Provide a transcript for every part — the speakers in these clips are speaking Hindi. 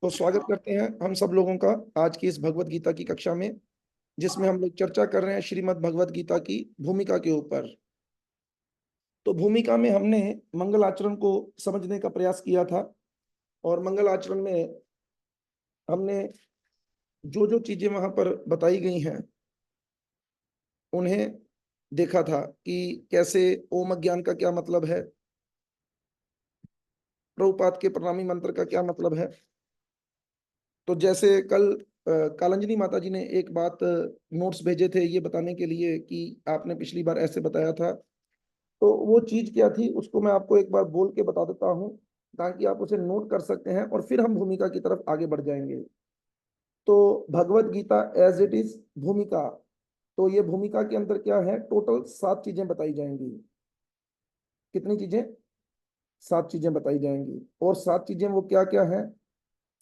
तो स्वागत करते हैं हम सब लोगों का आज की इस भगवत गीता की कक्षा में, जिसमें हम लोग चर्चा कर रहे हैं श्रीमद् भगवत गीता की भूमिका के ऊपर। तो भूमिका में हमने मंगल आचरण को समझने का प्रयास किया था और मंगल आचरण में हमने जो जो चीजें वहां पर बताई गई हैं उन्हें देखा था कि कैसे ओम अज्ञान का क्या मतलब है, प्रभुपाद के प्रणामी मंत्र का क्या मतलब है। तो जैसे कल कालंजनी माता जी ने एक बात नोट्स भेजे थे ये बताने के लिए कि आपने पिछली बार ऐसे बताया था, तो वो चीज क्या थी उसको मैं आपको एक बार बोल के बता देता हूँ ताकि आप उसे नोट कर सकते हैं और फिर हम भूमिका की तरफ आगे बढ़ जाएंगे। तो Bhagavad Gita as it is भूमिका, तो ये भूमिका के अंदर क्या है, टोटल 7 चीजें बताई जाएंगी। कितनी चीजें? 7 चीजें बताई जाएंगी। और 7 चीजें वो क्या क्या है?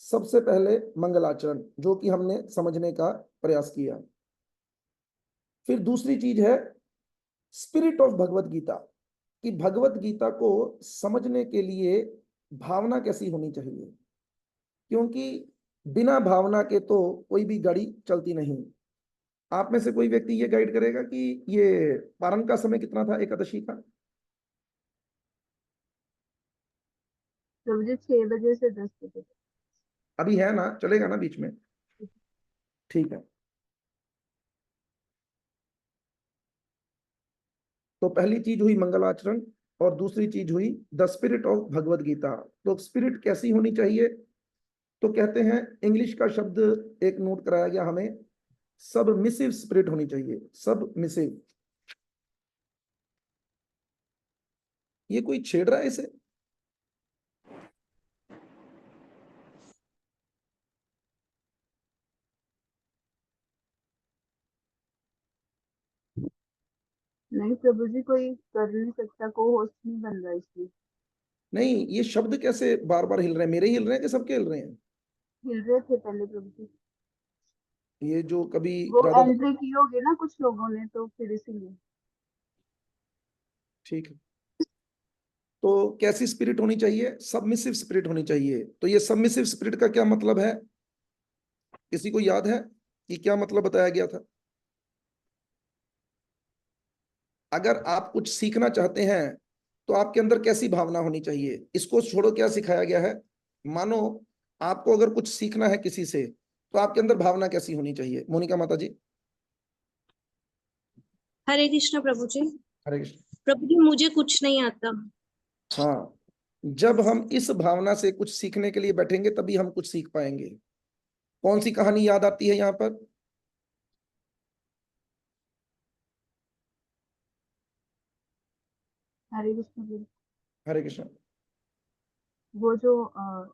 सबसे पहले मंगलाचरण, जो कि हमने समझने का प्रयास किया। फिर दूसरी चीज है स्पिरिट ऑफ भगवत गीता, कि भगवत गीता को समझने के लिए भावना कैसी होनी चाहिए, क्योंकि बिना भावना के तो कोई भी गाड़ी चलती नहीं। आप में से कोई व्यक्ति ये गाइड करेगा कि ये पारण का समय कितना था एकादशी का? तो मुझे 6 बजे से 10 बजे तक। अभी है ना, चलेगा ना बीच में? ठीक है। तो पहली चीज हुई मंगलाचरण और दूसरी चीज हुई the spirit of Bhagavad Gita. तो स्पिरिट कैसी होनी चाहिए? तो कहते हैं, इंग्लिश का शब्द एक नोट कराया गया हमें, सबमिसिव स्पिरिट होनी चाहिए। सबमिसिव, ये कोई छेड़ रहा है इसे? नहीं प्रभु जी, कोई कर नहीं सकता, को होस्ट नहीं बन रहा इसलिए। नहीं, ये शब्द कैसे बार बार हिल रहे हैं? मेरे ही हिल रहे हैं कि सबके हिल रहे हैं? हिल रहे थे पहले प्रभु जी। ये जो कभी वो राधा, एंट्री की होगी ना कुछ लोगों ने, तो फिर इसीलिए। ठीक है। तो कैसी स्पिरिट होनी चाहिए? सबमिसिव स्पिरिट होनी चाहिए। तो ये सबमिसिव स्पिरिट का क्या मतलब है? किसी को याद है कि क्या मतलब बताया गया था? अगर आप कुछ सीखना चाहते हैं तो आपके अंदर कैसी भावना होनी चाहिए? इसको छोड़ो, क्या सिखाया गया है? मानो आपको अगर कुछ सीखना है किसी से, तो आपके अंदर भावना कैसी होनी चाहिए? मोनिका माता जी। हरे कृष्ण प्रभु जी। हरे कृष्ण। प्रभु जी, मुझे कुछ नहीं आता। हाँ, जब हम इस भावना से कुछ सीखने के लिए बैठेंगे तभी हम कुछ सीख पाएंगे। कौन सी कहानी याद आती है यहाँ पर? हरे कृष्ण जी। हरे कृष्ण। वो जो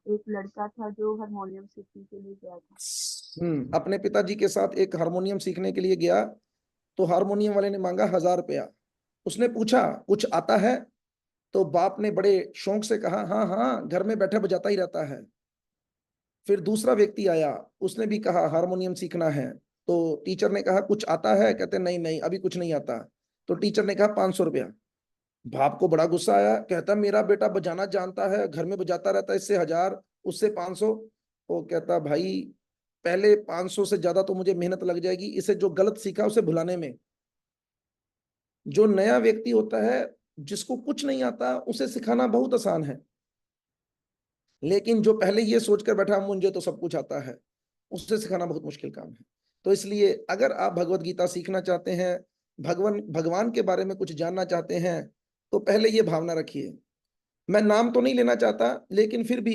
एक लड़का था जो हारमोनियम सीखने के लिए गया था। अपने पिताजी के साथ एक हारमोनियम सीखने के लिए गया, तो हारमोनियम वाले ने मांगा 1000 रुपया। उसने पूछा कुछ आता है? तो बाप ने बड़े शौक से कहा हाँ हाँ, घर में बैठे बजाता ही रहता है। फिर दूसरा व्यक्ति आया, उसने भी कहा हारमोनियम सीखना है। तो टीचर ने कहा कुछ आता है? कहते नहीं नहीं, अभी कुछ नहीं आता। तो टीचर ने कहा 500 रुपया। बाप को बड़ा गुस्सा आया, कहता मेरा बेटा बजाना जानता है, घर में बजाता रहता है, इससे 1000, उससे 500। वो कहता भाई, पहले 500 से ज्यादा तो मुझे मेहनत लग जाएगी इसे जो गलत सीखा उसे भुलाने में। जो नया व्यक्ति होता है, जिसको कुछ नहीं आता, उसे सिखाना बहुत आसान है। लेकिन जो पहले ये सोचकर बैठा मुझे तो सब कुछ आता है, उससे सिखाना बहुत मुश्किल काम है। तो इसलिए अगर आप भगवत गीता सीखना चाहते हैं, भगवान के बारे में कुछ जानना चाहते हैं, तो पहले ये भावना रखिए। मैं नाम तो नहीं लेना चाहता, लेकिन फिर भी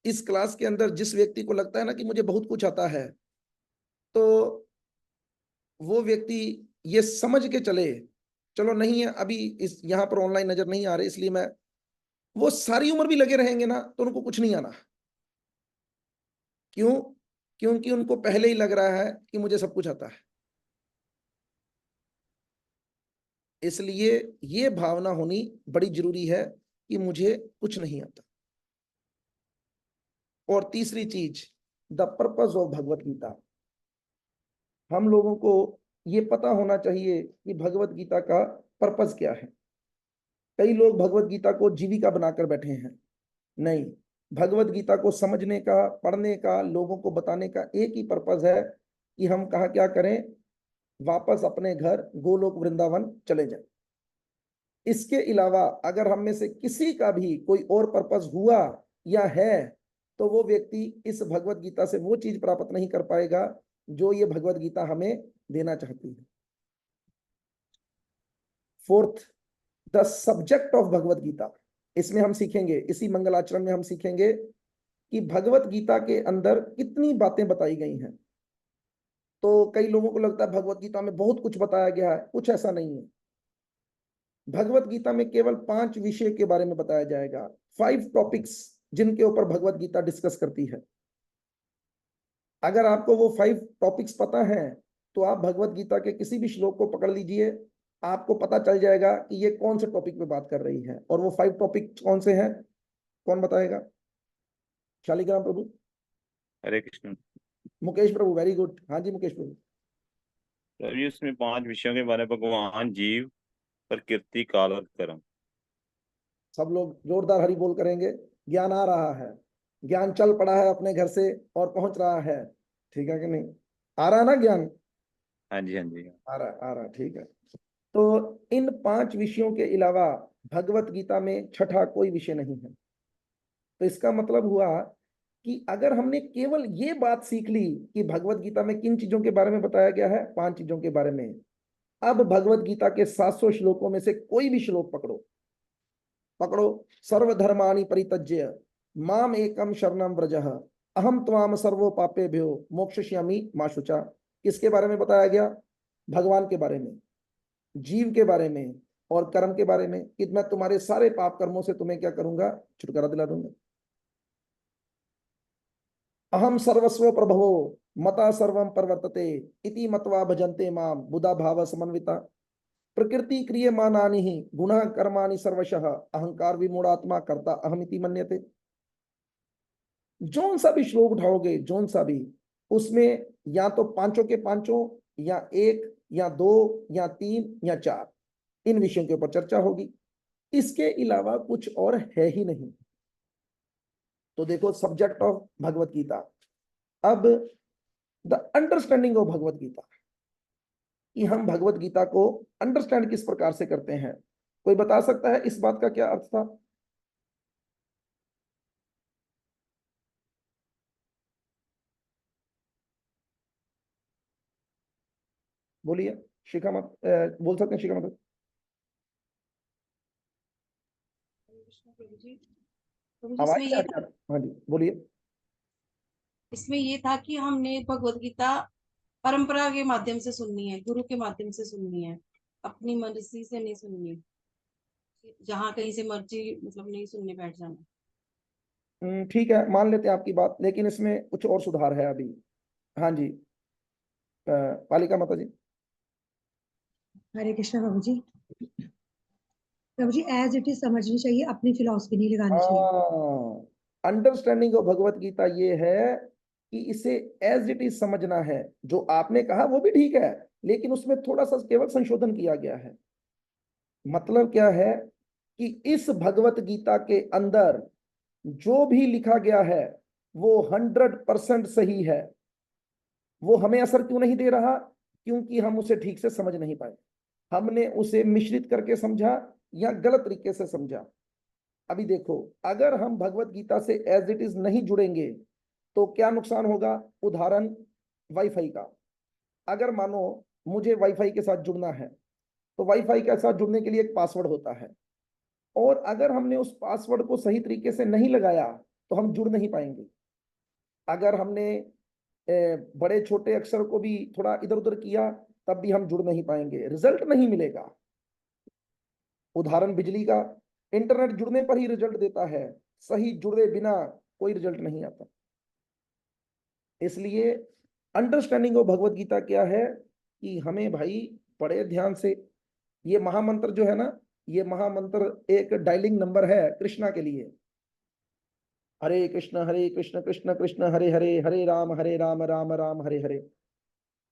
इस क्लास के अंदर जिस व्यक्ति को लगता है ना कि मुझे बहुत कुछ आता है, तो वो व्यक्ति ये समझ के चले, चलो नहीं है अभी इस यहाँ पर ऑनलाइन नजर नहीं आ रहे इसलिए मैं, वो सारी उम्र भी लगे रहेंगे ना तो उनको कुछ नहीं आना। क्यों? क्योंकि उनको पहले ही लग रहा है कि मुझे सब कुछ आता है। इसलिए ये भावना होनी बड़ी जरूरी है कि मुझे कुछ नहीं आता। और तीसरी चीज, the purpose of Bhagavad Gita. हम लोगों को ये पता होना चाहिए कि भगवत गीता का पर्पस क्या है। कई लोग भगवत गीता को जीविका बनाकर बैठे हैं। नहीं, भगवत गीता को समझने का, पढ़ने का, लोगों को बताने का एक ही पर्पज है कि हम कहा क्या करें, वापस अपने घर गोलोक वृंदावन चले जाएं। इसके अलावा अगर हम में से किसी का भी कोई और पर्पज हुआ या है, तो वो व्यक्ति इस भगवत गीता से वो चीज प्राप्त नहीं कर पाएगा जो ये भगवत गीता हमें देना चाहती है। Fourth, the subject of Bhagavad Gita. इसमें हम सीखेंगे, इसी मंगलाचरण में हम सीखेंगे कि भगवत गीता के अंदर कितनी बातें बताई गई हैं। तो कई लोगों को लगता है भगवत गीता में बहुत कुछ बताया गया है, कुछ ऐसा नहीं है। भगवत गीता में केवल 5 विषय के बारे में बताया जाएगा, 5 टॉपिक्स जिनके ऊपर भगवत गीता डिस्कस करती है। अगर आपको वो 5 टॉपिक्स पता है तो आप भगवत गीता के किसी भी श्लोक को पकड़ लीजिए, आपको पता चल जाएगा कि ये कौन से टॉपिक पे बात कर रही है। और वो 5 टॉपिक कौन से हैं, कौन बताएगा? शालिग्राम प्रभु। हरे कृष्ण। मुकेश प्रभु, वेरी गुड। हाँ जी मुकेश प्रभु। रवि, उसमें 5 विषयों के बारे में भगवान, जीव, प्रकृति, काल और कर्म। सब लोग जोरदार हरि बोल करेंगे। ज्ञान आ रहा है, ज्ञान चल पड़ा है अपने घर से और पहुंच रहा है, ठीक है कि नहीं? आ रहा है ना ज्ञान? हाँ जी, हाँ जी। आ रहा, ठीक है। तो इन 5 विषयों के अलावा भगवत गीता में छठा कोई विषय नहीं है। तो इसका मतलब हुआ कि अगर हमने केवल ये बात सीख ली कि भगवत गीता में किन चीजों के बारे में बताया गया है, 5 चीजों के बारे में, अब भगवत गीता के 700 श्लोकों में से कोई भी श्लोक पकड़ो, सर्वधर्माणि परित्यज्य माम एकम शरणम व्रजः अहम त्वाम सर्वो पापेभ्यो मोक्षयिष्यामि मा शुचा। किसके बारे में बताया गया? भगवान के बारे में, जीव के बारे में और कर्म के बारे में, कि मैं तुम्हारे सारे पाप कर्मों से तुम्हें क्या करूंगा? छुटकारा दिला दूंगा। अहम सर्वस्व प्रभवो मता सर्वम परवर्तते इति मत्वा भजन्ते माम बुधा भाव समन्विता प्रकृति क्रियमाणानि ही गुणः कर्माणि सर्वशः अहंकार विमूढ़ात्मा कर्ता अहमिति मन्यते। जोन सा भी श्लोक उठाओगे, जोन सा भी, उसमें या तो पांचों के पांचों या 1 या 2 या 3 या 4 इन विषयों के ऊपर चर्चा होगी। इसके अलावा कुछ और है ही नहीं। तो देखो, सब्जेक्ट ऑफ भगवत गीता। अब the understanding of Bhagavad Gita, कि हम भगवत गीता को अंडरस्टैंड किस प्रकार से करते हैं। कोई बता सकता है इस बात का क्या अर्थ था? बोलिए। शिखा मत बोल सकते हैं, शिखा मत। प्रभु जी, प्रभु जी, आवाज क्या क्या? हाँ जी बोलिए। इसमें ये था कि हमने भगवत गीता परंपरा के माध्यम से सुननी है, गुरु के माध्यम से सुननी है, अपनी मर्जी से नहीं सुननी, जहाँ कहीं से मर्जी मतलब नहीं सुनने बैठ जाना। ठीक है, मान लेते हैं आपकी बात, लेकिन इसमें कुछ और सुधार है अभी। हाँ जी, पालिका माता जी। हरे कृष्णा प्रभु जी। प्रभु जी, एज इट इज समझनी चाहिए, अपनी फिलॉसफी नहीं लगानी चाहिए। अंडरस्टैंडिंग ऑफ भगवत गीता ये है कि इसे एज इट इज समझना है। जो आपने कहा वो भी ठीक है, लेकिन उसमें थोड़ा सा केवल संशोधन किया गया है। मतलब क्या है कि इस भगवत गीता के अंदर जो भी लिखा गया है वो 100% सही है। वो हमें असर क्यों नहीं दे रहा? क्योंकि हम उसे ठीक से समझ नहीं पाए। हमने उसे मिश्रित करके समझा या गलत तरीके से समझा। अभी देखो, अगर हम भगवत गीता से एज इट इज नहीं जुड़ेंगे तो क्या नुकसान होगा? उदाहरण, वाईफाई का। अगर मानो मुझे वाईफाई के साथ जुड़ना है, तो वाईफाई के साथ जुड़ने के लिए एक पासवर्ड होता है, और अगर हमने उस पासवर्ड को सही तरीके से नहीं लगाया तो हम जुड़ नहीं पाएंगे। अगर हमने बड़े छोटे अक्षर को भी थोड़ा इधर उधर किया तब भी हम जुड़ नहीं पाएंगे, रिजल्ट नहीं मिलेगा। उदाहरण बिजली का, इंटरनेट जुड़ने पर ही रिजल्ट देता है, सही जुड़े बिना कोई रिजल्ट नहीं आता। इसलिए अंडरस्टैंडिंग ऑफ भगवत गीता क्या है कि हमें भाई बड़े ध्यान से, ये महामंत्र जो है ना, ये महामंत्र एक डायलिंग नंबर है कृष्णा के लिए। हरे कृष्ण कृष्ण कृष्ण हरे हरे, हरे राम राम राम हरे हरे।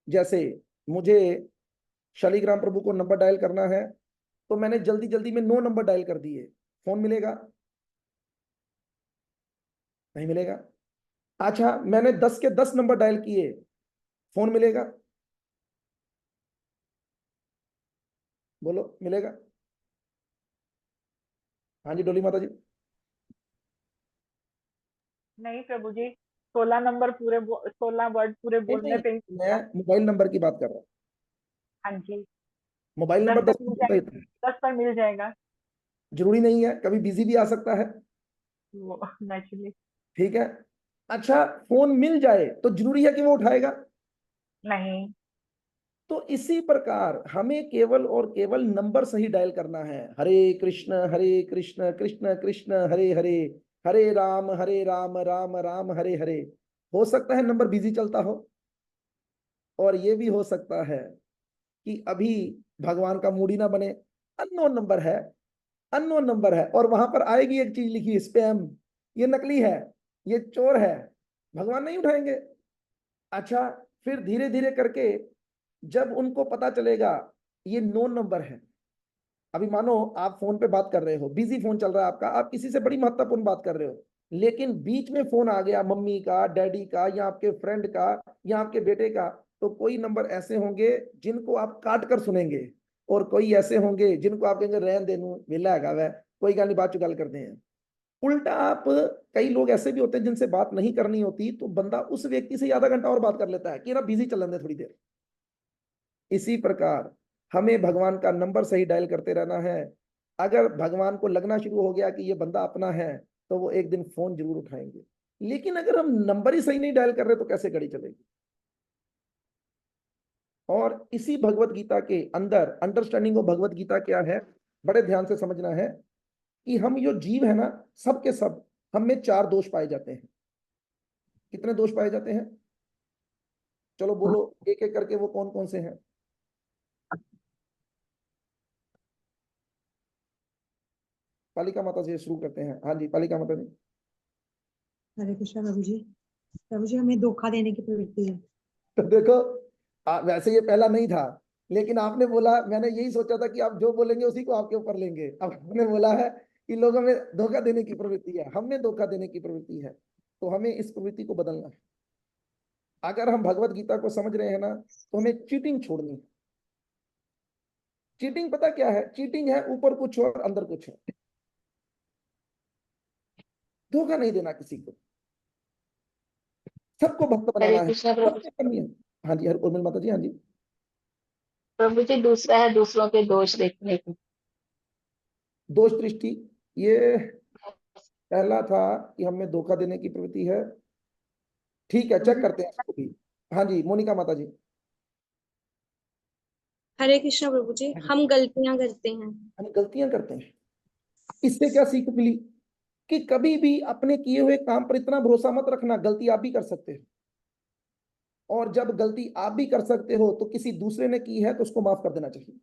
जैसे मुझे शालिग्राम प्रभु को नंबर डायल करना है, तो मैंने जल्दी जल्दी में 9 नंबर डायल कर दिए, फोन मिलेगा? नहीं मिलेगा। अच्छा, मैंने 10 के 10 नंबर डायल किए, फोन मिलेगा? बोलो, मिलेगा? हाँ जी डोली माता जी। नहीं प्रभु जी, 16 नंबर पूरे 16 वर्ड पूरे नहीं बोलने नहीं, पे ही मैं मोबाइल नंबर की बात कर रहा हूँ। हाँ जी, मोबाइल 10 नंबर तक 10 मिल होता ही था। जाएगा, 10 पर मिल जाएगा जरूरी नहीं है, कभी बिजी भी आ सकता है। वो नेचुरली। ठीक है। अच्छा, फोन मिल जाए तो जरूरी है कि वो उठाएगा? नहीं, तो इसी प्रकार हमें केवल और केवल नंबर सही डायल करना है। हरे कृष्ण कृष्ण कृष्ण हरे हरे, हरे राम राम राम हरे हरे। हो सकता है नंबर बिजी चलता हो, और ये भी हो सकता है कि अभी भगवान का मूड ही ना बने, अननोन नंबर है, अननोन नंबर है, और वहां पर आएगी एक चीज लिखी स्पैम, ये नकली है, ये चोर है, भगवान नहीं उठाएंगे। अच्छा, फिर धीरे धीरे करके जब उनको पता चलेगा ये नोन नंबर है, अभी मानो आप फोन पे बात कर रहे हो, बिजी फोन चल रहा है आपका, आप किसी से बड़ी महत्वपूर्ण बात कर रहे हो, लेकिन बीच में फोन आ गया मम्मी का, डैडी का, या आपके फ्रेंड का, या आपके बेटे का, तो कोई नंबर ऐसे होंगे जिनको आप काट कर सुनेंगे, और कोई ऐसे होंगे जिनको आप कहेंगे रहन देनू वेला है वह, कोई गाली बात चुगल करते हैं। उल्टा आप, कई लोग ऐसे भी होते हैं जिनसे बात नहीं करनी होती, तो बंदा उस व्यक्ति से आधा घंटा और बात कर लेता है कि ना बिजी चलन दे थोड़ी देर। इसी प्रकार हमें भगवान का नंबर सही डायल करते रहना है। अगर भगवान को लगना शुरू हो गया कि ये बंदा अपना है, तो वो एक दिन फोन जरूर उठाएंगे। लेकिन अगर हम नंबर ही सही नहीं डायल कर रहे तो कैसे गाड़ी चलेगी? और इसी भगवत गीता के अंदर अंडरस्टैंडिंग ऑफ भगवत गीता क्या है, बड़े ध्यान से समझना है कि हम जो जीव है ना, सब के सब, हम में 4 दोष पाए जाते हैं। कितने दोष पाए जाते हैं? चलो बोलो एक एक करके, वो कौन कौन से हैं? पालिका माता जी शुरू करते हैं। हाँ जी पालिका माता जी। हरे कृष्णा प्रभु जी हमें धोखा देने की प्रवृत्ति है। तो देखो, वैसे ये पहला नहीं था, लेकिन आपने बोला, मैंने यही सोचा था कि आप जो बोलेंगे उसी को आपके ऊपर लेंगे। अब आपने बोला है कि लोगों में धोखा देने की प्रवृत्ति है, हमें धोखा देने की प्रवृत्ति है, तो हमें इस प्रवृत्ति को बदलना है। अगर हम भगवत गीता को समझ रहे हैं ना, तो हमें चीटिंग छोड़नी है। चीटिंग पता क्या है? चीटिंग है ऊपर कुछ और अंदर कुछ है। धोखा नहीं देना किसी को, सबको भक्त हरे बनाना है, कृष्णा प्रभु सबसे करनी है। हाँ जी, हर उर्मिल माता जी। हाँ जी। प्रभु जी, दूसरा है दूसरों के दोष देखने की। दोष दृष्टि, ये पहला था कि हमें धोखा देने की प्रवृत्ति है। ठीक है, चेक करते हैं इसको भी। हाँ जी मोनिका माता जी। हरे कृष्णा प्रभु जी, हम गलतियां करते हैं। हम गलतियां करते हैं, इससे क्या सीख मिली? कि कभी भी अपने किए हुए काम पर इतना भरोसा मत रखना, गलती आप भी कर सकते हो, और जब गलती आप भी कर सकते हो तो किसी दूसरे ने की है तो उसको माफ कर देना चाहिए।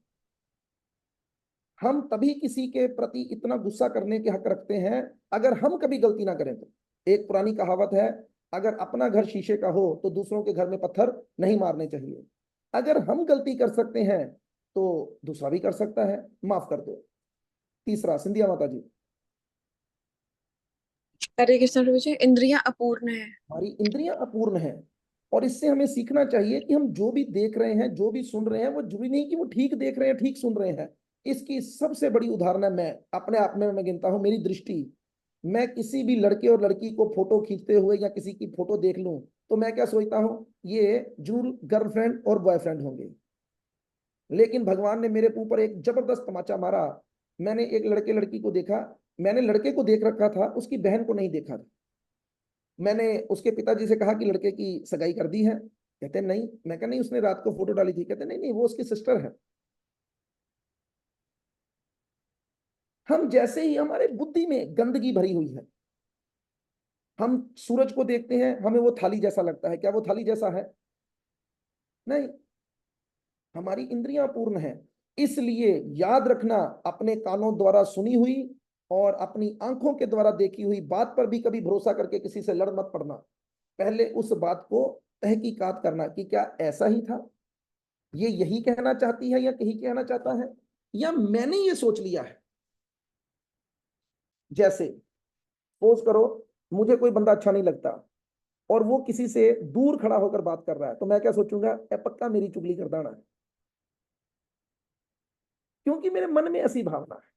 हम तभी किसी के प्रति इतना गुस्सा करने के हक रखते हैं अगर हम कभी गलती ना करें तो। एक पुरानी कहावत है, अगर अपना घर शीशे का हो तो दूसरों के घर में पत्थर नहीं मारने चाहिए। अगर हम गलती कर सकते हैं तो दूसरा भी कर सकता है, माफ कर दो। तीसरा सिंधिया माता जी। हरे कृष्णा प्रभु जी, इंद्रियां अपूर्ण है। हमारी इंद्रियां अपूर्ण हैं, और इससे हमें सीखना चाहिए कि हम जो भी देख रहे हैं, जो भी सुन रहे हैं, वो जरूरी नहीं कि वो ठीक देख रहे हैं, ठीक सुन रहे हैं। इसकी सबसे बड़ी उदाहरण है, मैं अपने आप में मैं गिनता हूं, मेरी दृष्टि। मैं किसी भी लड़के और लड़की को फोटो खींचते हुए या किसी की फोटो देख लूं तो मैं क्या सोचता हूं, ये जरूर गर्लफ्रेंड और बॉयफ्रेंड होंगे। लेकिन भगवान ने मेरे ऊपर एक जबरदस्त तमाचा मारा। मैंने एक लड़के लड़की को देखा, मैंने लड़के को देख रखा था, उसकी बहन को नहीं देखा था। मैंने उसके पिताजी से कहा कि लड़के की सगाई कर दी है। कहते नहीं। मैं कहा नहीं, उसने रात को फोटो डाली थी। कहते नहीं नहीं, वो उसकी सिस्टर है। हम जैसे ही, हमारे बुद्धि में गंदगी भरी हुई है। हम सूरज को देखते हैं, हमें वो थाली जैसा लगता है। क्या वो थाली जैसा है? नहीं। हमारी इंद्रियां पूर्ण है। इसलिए याद रखना, अपने कानों द्वारा सुनी हुई और अपनी आंखों के द्वारा देखी हुई बात पर भी कभी भरोसा करके किसी से लड़ मत पड़ना। पहले उस बात को तहकीकात करना कि क्या ऐसा ही था, ये यही कहना चाहती है या कहीं कहना चाहता है, या मैंने ये सोच लिया है। जैसे सपोज करो, मुझे कोई बंदा अच्छा नहीं लगता और वो किसी से दूर खड़ा होकर बात कर रहा है, तो मैं क्या सोचूंगा, ए पक्का मेरी चुगली करता ना, क्योंकि मेरे मन में ऐसी भावना है।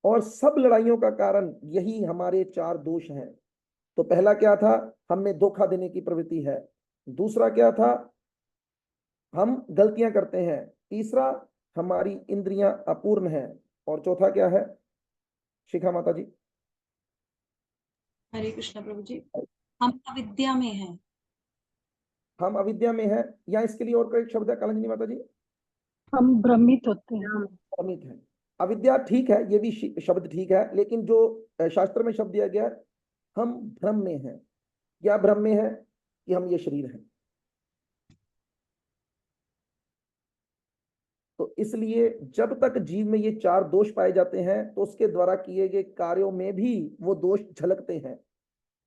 और सब लड़ाइयों का कारण यही हमारे 4 दोष हैं। तो पहला क्या था, हमें धोखा देने की प्रवृत्ति है। दूसरा क्या था, हम गलतियां करते हैं। तीसरा, हमारी इंद्रियां अपूर्ण हैं। और चौथा क्या है शिखा माता जी? हरे कृष्ण प्रभु जी, हम अविद्या में हैं। हम अविद्या में हैं, या इसके लिए और कोई शब्द है कालंजनी माता जी? हम भ्रमित होते हैं। भ्रमित है। अविद्या ठीक है, ये भी शब्द ठीक है, लेकिन जो शास्त्र में शब्द दिया गया है, हम भ्रम में हैं। क्या भ्रम में है? कि हम ये शरीर हैं। तो इसलिए जब तक जीव में ये 4 दोष पाए जाते हैं तो उसके द्वारा किए गए कार्यों में भी वो दोष झलकते हैं।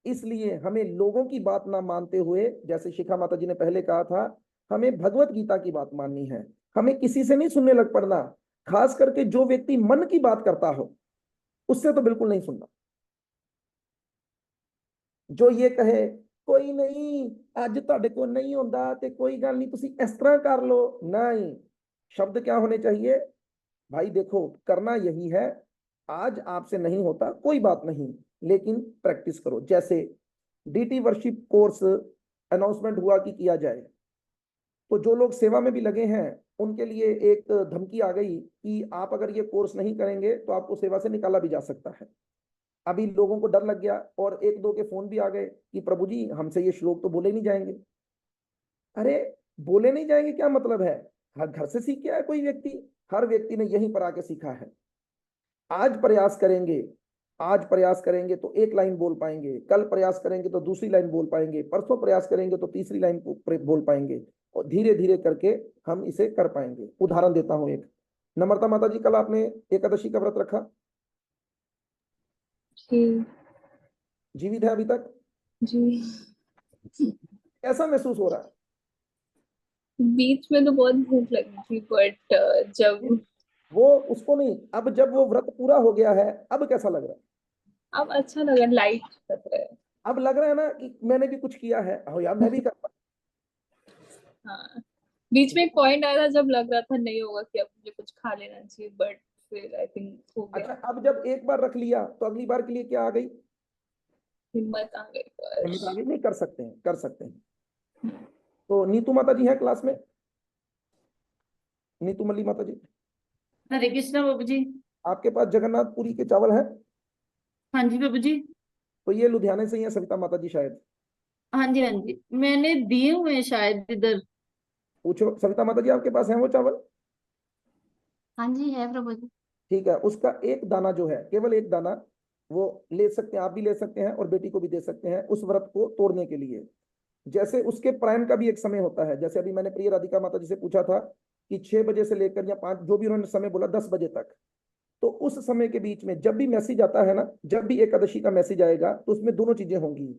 इसलिए हमें लोगों की बात ना मानते हुए, जैसे शिखा माता जी ने पहले कहा था, हमें भगवत गीता की बात माननी है। हमें किसी से नहीं सुनने लग पड़ना, खास करके जो व्यक्ति मन की बात करता हो उससे तो बिल्कुल नहीं सुनना। जो ये कहे कोई नहीं आज ਤੁਹਾਡੇ को नहीं होता ते कोई गल नहीं तुसी इस तरह कर लो, नहीं। शब्द क्या होने चाहिए, भाई देखो करना यही है, आज आपसे नहीं होता कोई बात नहीं, लेकिन प्रैक्टिस करो। जैसे डीटी वर्शिप कोर्स अनाउंसमेंट हुआ कि किया जाए, तो जो लोग सेवा में भी लगे हैं उनके लिए एक धमकी आ गई कि आप अगर ये कोर्स नहीं करेंगे तो आपको सेवा से निकाला भी जा सकता है। अभी लोगों को डर लग गया और 1-2 के फोन भी आ गए कि प्रभु जी हमसे ये श्लोक तो बोले नहीं जाएंगे। अरे बोले नहीं जाएंगे क्या मतलब है? हर घर से सीख के आया कोई व्यक्ति, हर व्यक्ति ने यहीं पर आके सीखा है। आज प्रयास करेंगे, आज प्रयास करेंगे तो 1 लाइन बोल पाएंगे, कल प्रयास करेंगे तो दूसरी लाइन बोल पाएंगे, परसों प्रयास करेंगे तो तीसरी लाइन बोल पाएंगे, और धीरे धीरे करके हम इसे कर पाएंगे। उदाहरण देता हूं एक, नम्रता माता जी कल आपने एकादशी का व्रत रखा, जी जीवित है अभी तक? जी। कैसा महसूस हो रहा है? बीच में तो बहुत भूख लगी थी, बट जब वो उसको नहीं, अब जब वो व्रत पूरा हो गया है अब कैसा लग रहा है? अब अच्छा लगा, लाइट लग रहा है। अब लग रहा है ना कि मैंने भी कुछ किया है, हो यार मैं भी कर पाया। हाँ, बीच में एक पॉइंट आया था जब लग रहा था नहीं होगा कि अब मुझे कुछ खा लेना चाहिए, बट फिर आई थिंक हो अच्छा, गया, अब जब एक बार रख लिया तो अगली बार के लिए क्या आ गई? हिम्मत आ गई हिम्मत आ बस। गई, नहीं कर सकते हैं, कर सकते हैं। तो नीतू माता जी हैं क्लास में? नीतू मल्ली माता जी, हरे कृष्णा बाबू जी। आपके पास जगन्नाथपुरी के चावल हैं? हाँ जी बाबू जी। तो ये लुधियाने से ही है सविता माता जी शायद। हाँ जी हाँ जी, मैंने दिए हुए हैं शायद इधर। पूछो सविता माता जी आपके पास है वो चावल? हाँ जी है प्रभु जी। ठीक है, उसका एक दाना जो है, केवल एक दाना, वो ले सकते हैं, आप भी ले सकते हैं और बेटी को भी दे सकते हैं उस व्रत को तोड़ने के लिए। जैसे उसके प्रायण का भी एक समय होता है, जैसे अभी मैंने प्रिय राधिका माता जी से पूछा था कि 6 बजे से लेकर या 5, जो भी उन्होंने समय बोला, 10 बजे तक, तो उस समय के बीच में जब भी मैसेज आता है ना, जब भी एकादशी का मैसेज आएगा तो उसमें दोनों चीजें होंगी,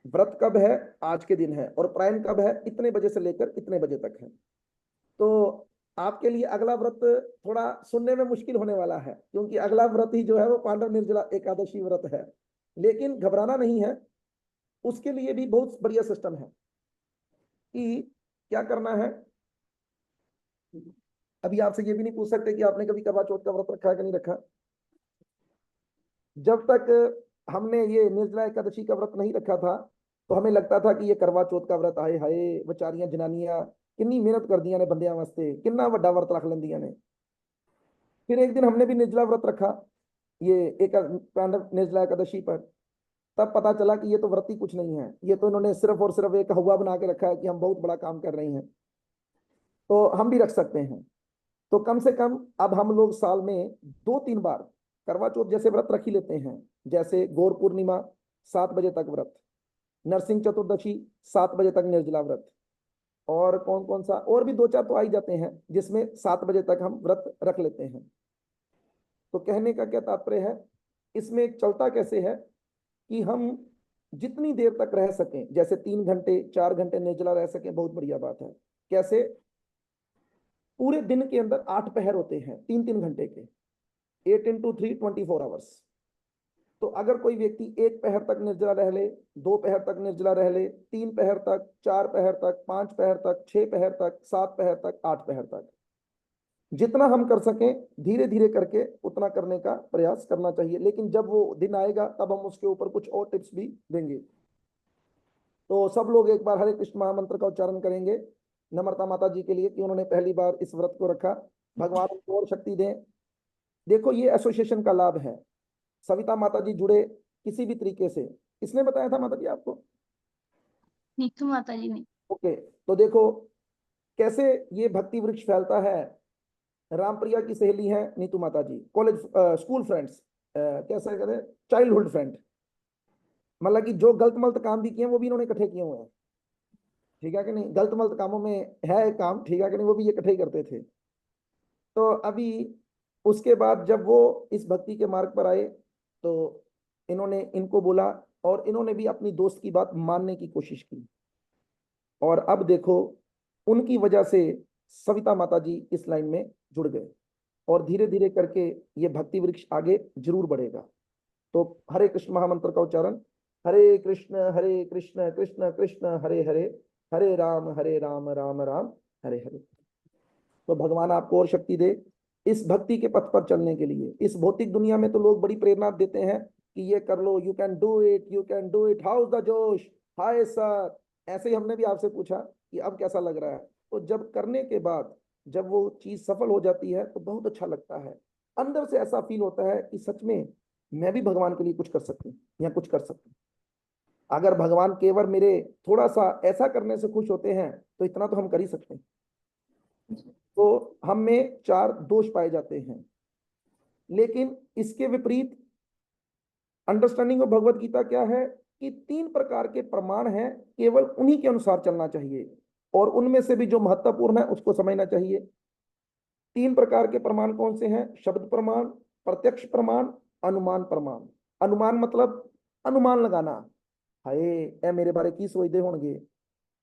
व्रत कब है, आज के दिन है, और प्रायण कब है, इतने बजे से लेकर इतने बजे तक है। तो आपके लिए अगला व्रत थोड़ा सुनने में मुश्किल होने वाला है, क्योंकि अगला व्रत ही जो है वो पांडव निर्जला एकादशी व्रत है। लेकिन घबराना नहीं है, उसके लिए भी बहुत बढ़िया सिस्टम है कि क्या करना है। अभी आपसे ये भी नहीं पूछ सकते कि आपने कभी करवा चौथ का व्रत रखा है कि नहीं रखा। जब तक हमने ये निर्जला एकादशी का व्रत नहीं रखा था तो हमें लगता था कि ये करवा चौथ का व्रत, आए हाय बेचारियां जनानियां किन्नी मेहनत कर दिया ने बंदियां वास्ते, किन्ना वड्डा व्रत रख लेंदियां ने। फिर एक दिन हमने भी निर्जला व्रत रखा, ये एक पांडव निर्जला एकादशी पर, तब पता चला कि ये तो व्रत ही कुछ नहीं है, ये तो इन्होंने सिर्फ और सिर्फ एक हुआ बना के रखा है कि हम बहुत बड़ा काम कर रहे हैं। तो हम भी रख सकते हैं। तो कम से कम अब हम लोग साल में 2-3 बार करवा चौथ जैसे व्रत रख ही लेते हैं। जैसे गौर पूर्णिमा 7 बजे तक व्रत, नरसिंह चतुर्दशी 7 बजे तक निर्जला व्रत, और कौन कौन सा और भी 2-4 तो आ ही जाते हैं जिसमें 7 बजे तक हम व्रत रख लेते हैं। तो कहने का क्या तात्पर्य है, इसमें चलता कैसे है कि हम जितनी देर तक रह सकें, जैसे 3 घंटे 4 घंटे निर्जला रह सकें, बहुत बढ़िया बात है। कैसे? पूरे दिन के अंदर 8 पहर होते हैं 3-3 घंटे के, 8 × 3 24 आवर्स। तो अगर कोई व्यक्ति 1 पहर तक निर्जला रह ले, 2 पहर तक निर्जला रह ले, 3 पहर तक, 4 पहर तक, 5 पहर तक, 6 पहर तक, 7 पहर तक, 8 पहर तक, जितना हम कर सकें धीरे धीरे करके उतना करने का प्रयास करना चाहिए। लेकिन जब वो दिन आएगा तब हम उसके ऊपर कुछ और टिप्स भी देंगे। तो सब लोग एक बार हरे कृष्ण महामंत्र का उच्चारण करेंगे नम्रता माता जी के लिए कि उन्होंने पहली बार इस व्रत को रखा। भगवान उनको और शक्ति दें। देखो ये एसोसिएशन का लाभ है। सविता माता जी जुड़े किसी भी तरीके से, किसने बताया था माता जी आपको? नीतू माता जी ने। ओके, तो देखो कैसे ये भक्ति वृक्ष फैलता है। रामप्रिया की सहेली है नीतू माता जी, कॉलेज स्कूल फ्रेंड्स, कैसे करें, चाइल्डहुड फ्रेंड, मतलब कि जो गलत मलत काम भी किए वो भी इन्होंने इकट्ठे किए हुए हैं, ठीक है कि नहीं। गलत मलत कामों में है एक काम, ठीक है कि नहीं, वो भी ये इकट्ठे ही करते थे। तो अभी उसके बाद जब वो इस भक्ति के मार्ग पर आए तो इन्होंने इनको बोला और इन्होंने भी अपनी दोस्त की बात मानने की कोशिश की, और अब देखो उनकी वजह से सविता माता जी इस लाइन में जुड़ गए और धीरे धीरे करके ये भक्ति वृक्ष आगे जरूर बढ़ेगा। तो हरे कृष्ण महामंत्र का उच्चारण, हरे कृष्ण कृष्ण कृष्ण हरे हरे, हरे राम राम राम हरे हरे। तो भगवान आपको और शक्ति दे इस भक्ति के पथ पर चलने के लिए। इस भौतिक दुनिया में तो लोग बड़ी प्रेरणा देते हैं कि ये कर लो, you can do it, you can do it, how is the जोश, हाय सर। ऐसे ही हमने भी आपसे पूछा कि अब कैसा लग रहा है, तो जब करने के बाद जब वो चीज सफल हो जाती है तो बहुत अच्छा लगता है। अंदर से ऐसा फील होता है कि सच में मैं भी भगवान के लिए कुछ कर सकती हूँ या कुछ कर सकती हूँ। अगर भगवान केवल मेरे थोड़ा सा ऐसा करने से खुश होते हैं तो इतना तो हम कर ही सकते हैं। तो हम में 4 दोष पाए जाते हैं, लेकिन इसके विपरीत अंडरस्टैंडिंग ऑफ भगवत गीता क्या है कि 3 प्रकार के प्रमाण हैं, केवल उन्हीं के अनुसार चलना चाहिए और उनमें से भी जो महत्वपूर्ण है उसको समझना चाहिए। 3 प्रकार के प्रमाण कौन से हैं? शब्द प्रमाण, प्रत्यक्ष प्रमाण, अनुमान प्रमाण। अनुमान मतलब अनुमान लगाना, हाय ए मेरे बारे की सोचते होंगे,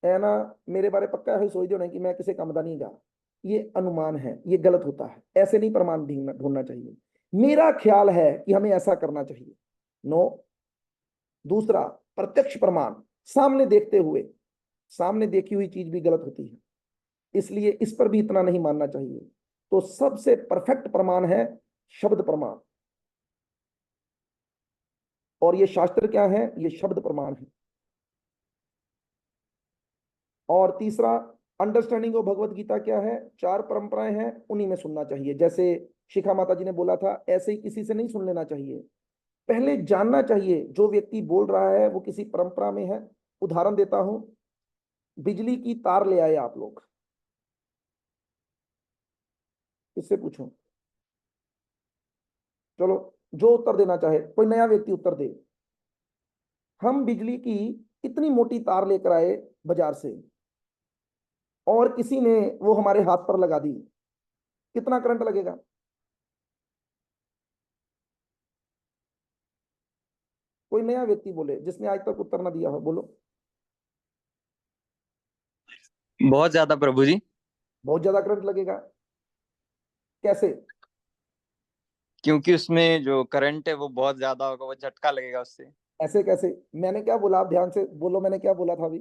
है ना, मेरे बारे पक्का है सोचते होने कि मैं किसी काम का नहीं गा, ये अनुमान है, ये गलत होता है। ऐसे नहीं प्रमाण ढूंढना चाहिए। मेरा ख्याल है कि हमें ऐसा करना चाहिए, नो। दूसरा प्रत्यक्ष प्रमाण, सामने देखते हुए, सामने देखी हुई चीज भी गलत होती है, इसलिए इस पर भी इतना नहीं मानना चाहिए। तो सबसे परफेक्ट प्रमाण है शब्द प्रमाण, और ये शास्त्र क्या है? ये शब्द प्रमाण है। और तीसरा अंडरस्टैंडिंग ऑफ भगवत गीता क्या है? 4 परंपराएं हैं, उन्हीं में सुनना चाहिए। जैसे शिखा माता जी ने बोला था, ऐसे ही किसी से नहीं सुन लेना चाहिए, पहले जानना चाहिए जो व्यक्ति बोल रहा है वो किसी परंपरा में है। उदाहरण देता हूं, बिजली की तार ले आए आप लोग, किससे पूछूं? चलो जो उत्तर देना चाहे, कोई नया व्यक्ति उत्तर दे। हम बिजली की इतनी मोटी तार लेकर आए बाजार से और किसी ने वो हमारे हाथ पर लगा दी, कितना करंट लगेगा? कोई नया व्यक्ति बोले जिसने आज तक उत्तर ना दिया हो, बोलो। बहुत ज्यादा प्रभु जी। बहुत ज्यादा करंट लगेगा, कैसे? क्योंकि उसमें जो करंट है वो बहुत ज्यादा होगा, वो झटका लगेगा उससे। ऐसे कैसे? मैंने क्या बोला, आप ध्यान से बोलो, मैंने क्या बोला था अभी?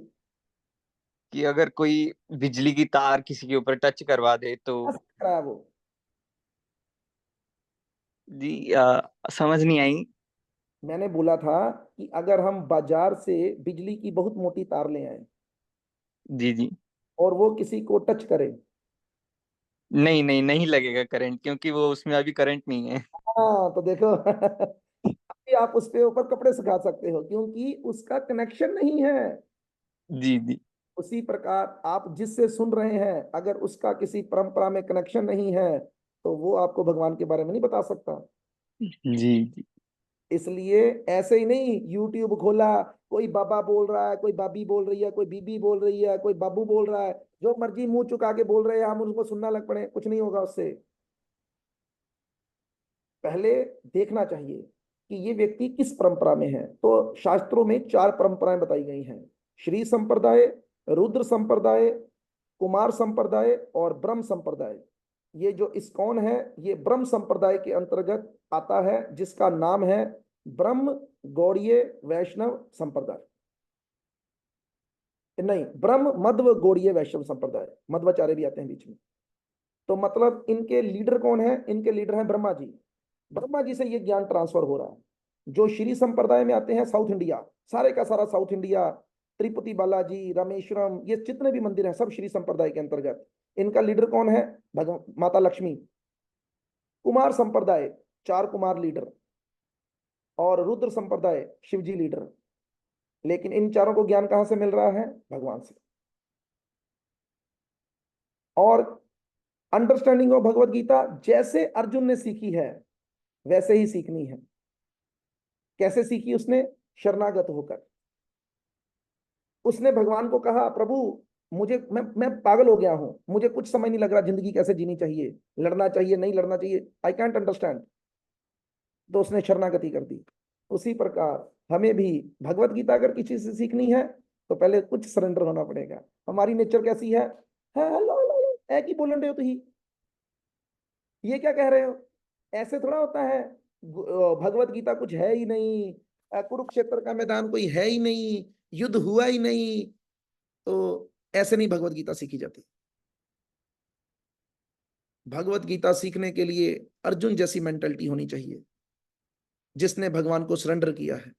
कि अगर कोई बिजली की तार किसी के ऊपर टच करवा दे तो। क्या सीख रहा है वो? जी समझ नहीं आई। मैंने बोला था कि अगर हम बाजार से बिजली की बहुत मोटी तार ले आए जी जी। और वो किसी को टच करे, नहीं नहीं नहीं लगेगा करंट, क्योंकि वो उसमें अभी करंट नहीं है। हाँ तो देखो अभी आप उस पे ऊपर कपड़े सुखा सकते हो क्योंकि उसका कनेक्शन नहीं है। जी जी। उसी प्रकार आप जिससे सुन रहे हैं, अगर उसका किसी परंपरा में कनेक्शन नहीं है तो वो आपको भगवान के बारे में नहीं बता सकता। जी जी। इसलिए ऐसे ही नहीं यूट्यूब खोला, कोई बाबा बोल रहा है, कोई बाबी बोल रही है, कोई बीबी बोल रही है, कोई बाबू बोल रहा है, जो मर्जी मुंह चुका के बोल रहे हैं, हम उनको सुनना लग पड़े, कुछ नहीं होगा उससे। पहले देखना चाहिए कि ये व्यक्ति किस परंपरा में है। तो शास्त्रों में 4 परंपराएं बताई गई हैं, श्री संप्रदाय, रुद्र संप्रदाय, कुमार संप्रदाय और ब्रह्म संप्रदाय। ये जो इस्कॉन है ये ब्रह्म संप्रदाय के अंतर्गत आता है, जिसका नाम है ब्रह्म गौड़ीय वैष्णव संप्रदाय, नहीं, ब्रह्म मध्व गौड़ीय वैष्णव संप्रदाय, मध्वाचार्य भी आते हैं बीच में। तो मतलब इनके लीडर कौन है? इनके लीडर हैं ब्रह्मा जी। ब्रह्मा जी से ये ज्ञान ट्रांसफर हो रहा है। जो श्री संप्रदाय में आते हैं साउथ इंडिया, सारे का सारा साउथ इंडिया, तिरुपति बालाजी, रामेश्वरम, ये जितने भी मंदिर हैं सब श्री संप्रदाय के अंतर्गत। इनका लीडर कौन है? माता लक्ष्मी। कुमार संप्रदाय 4 कुमार लीडर, और रुद्र संप्रदाय शिवजी लीडर। लेकिन इन चारों को ज्ञान कहां से मिल रहा है? भगवान से। और अंडरस्टैंडिंग ऑफ भगवत गीता जैसे अर्जुन ने सीखी है वैसे ही सीखनी है। कैसे सीखी उसने? शरणागत होकर। उसने भगवान को कहा, प्रभु मुझे, मैं पागल हो गया हूं, मुझे कुछ समझ नहीं लग रहा जिंदगी कैसे जीनी चाहिए, लड़ना चाहिए नहीं लड़ना चाहिए, आई कैंट अंडरस्टैंड। तो उसने शरणागति कर दी। उसी प्रकार हमें भी भगवत गीता अगर किसी से सीखनी है तो पहले कुछ सरेंडर होना पड़ेगा। हमारी नेचर कैसी है? हेलो हेलो एक ही बोलन रहे हो तो ही ये क्या कह रहे हो? ऐसे थोड़ा होता है। भगवत गीता कुछ है ही नहीं, कुरुक्षेत्र का मैदान कोई है ही नहीं, युद्ध हुआ ही नहीं, तो ऐसे नहीं भगवत गीता सीखी जाती। भगवत गीता सीखने के लिए अर्जुन जैसी मेंटलिटी होनी चाहिए, जिसने भगवान को सरेंडर किया है,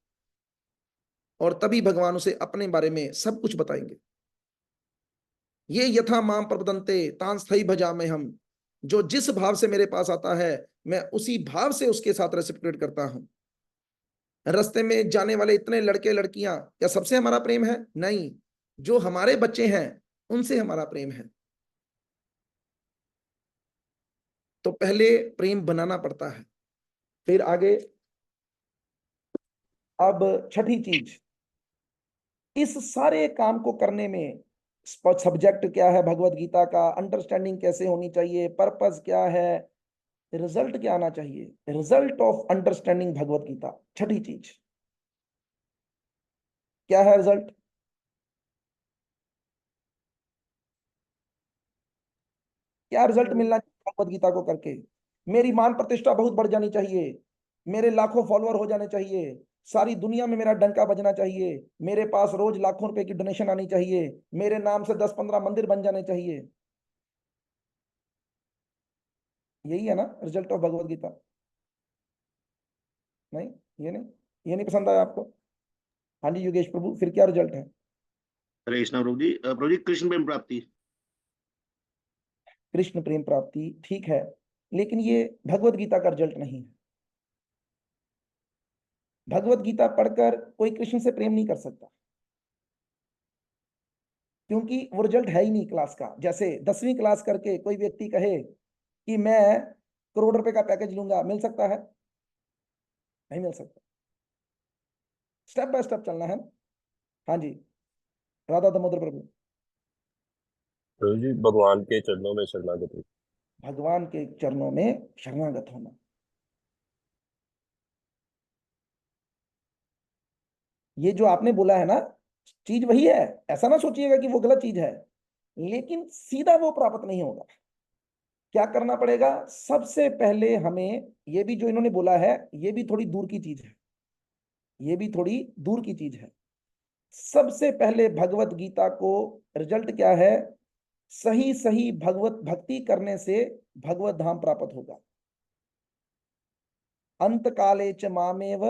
और तभी भगवान उसे अपने बारे में सब कुछ बताएंगे। ये यथा माम प्रपदन्ते तां स्थयी भजामि हम, जो जिस भाव से मेरे पास आता है मैं उसी भाव से उसके साथ रेसिप्रोकेट करता हूं। रास्ते में जाने वाले इतने लड़के लड़कियां, क्या सबसे हमारा प्रेम है? नहीं, जो हमारे बच्चे हैं उनसे हमारा प्रेम है। तो पहले प्रेम बनाना पड़ता है, फिर आगे। अब छठी चीज, इस सारे काम को करने में सब्जेक्ट क्या है भगवत गीता का, अंडरस्टैंडिंग कैसे होनी चाहिए, पर्पस क्या है, रिजल्ट क्या आना चाहिए, result of understanding Bhagavad Gita. छठी चीज क्या है? रिजल्ट। क्या रिजल्ट मिलना चाहिए भगवत गीता को करके? मेरी मान प्रतिष्ठा बहुत बढ़ जानी चाहिए, मेरे लाखों फॉलोअर हो जाने चाहिए, सारी दुनिया में मेरा डंका बजना चाहिए, मेरे पास रोज लाखों रुपए की डोनेशन आनी चाहिए, मेरे नाम से 10-15 मंदिर बन जाने चाहिए। यही है ना रिजल्ट ऑफ भगवत गीता? नहीं, ये नहीं पसंद आया आपको? हाँ जी योगेश प्रभु, फिर क्या रिजल्ट है? हरे कृष्णा प्रभु जी कृष्ण प्रेम प्राप्ति। कृष्ण प्रेम प्राप्ति ठीक है, लेकिन ये भगवत गीता का रिजल्ट नहीं है। भगवत गीता पढ़कर कोई कृष्ण से प्रेम नहीं कर सकता, क्योंकि वो रिजल्ट है ही नहीं क्लास का। जैसे 10वीं क्लास करके कोई व्यक्ति कहे कि मैं करोड़ रुपए का पैकेज लूंगा, मिल सकता है? नहीं मिल सकता। स्टेप बाय स्टेप चलना है। हाँ जी राधा दामोदर प्रभु। प्रभु जी भगवान के चरणों में शरणागति। भगवान के चरणों में शरणागत होना। ये जो आपने बोला है ना, चीज वही है, ऐसा ना सोचिएगा कि वो गलत चीज है, लेकिन सीधा वो प्राप्त नहीं होगा। क्या करना पड़ेगा? सबसे पहले हमें, ये भी जो इन्होंने बोला है ये भी थोड़ी दूर की चीज है, ये भी थोड़ी दूर की चीज है। सबसे पहले भगवत गीता को रिजल्ट क्या है? सही सही भगवत भक्ति करने से भगवत धाम प्राप्त होगा। अंत काले च मामेव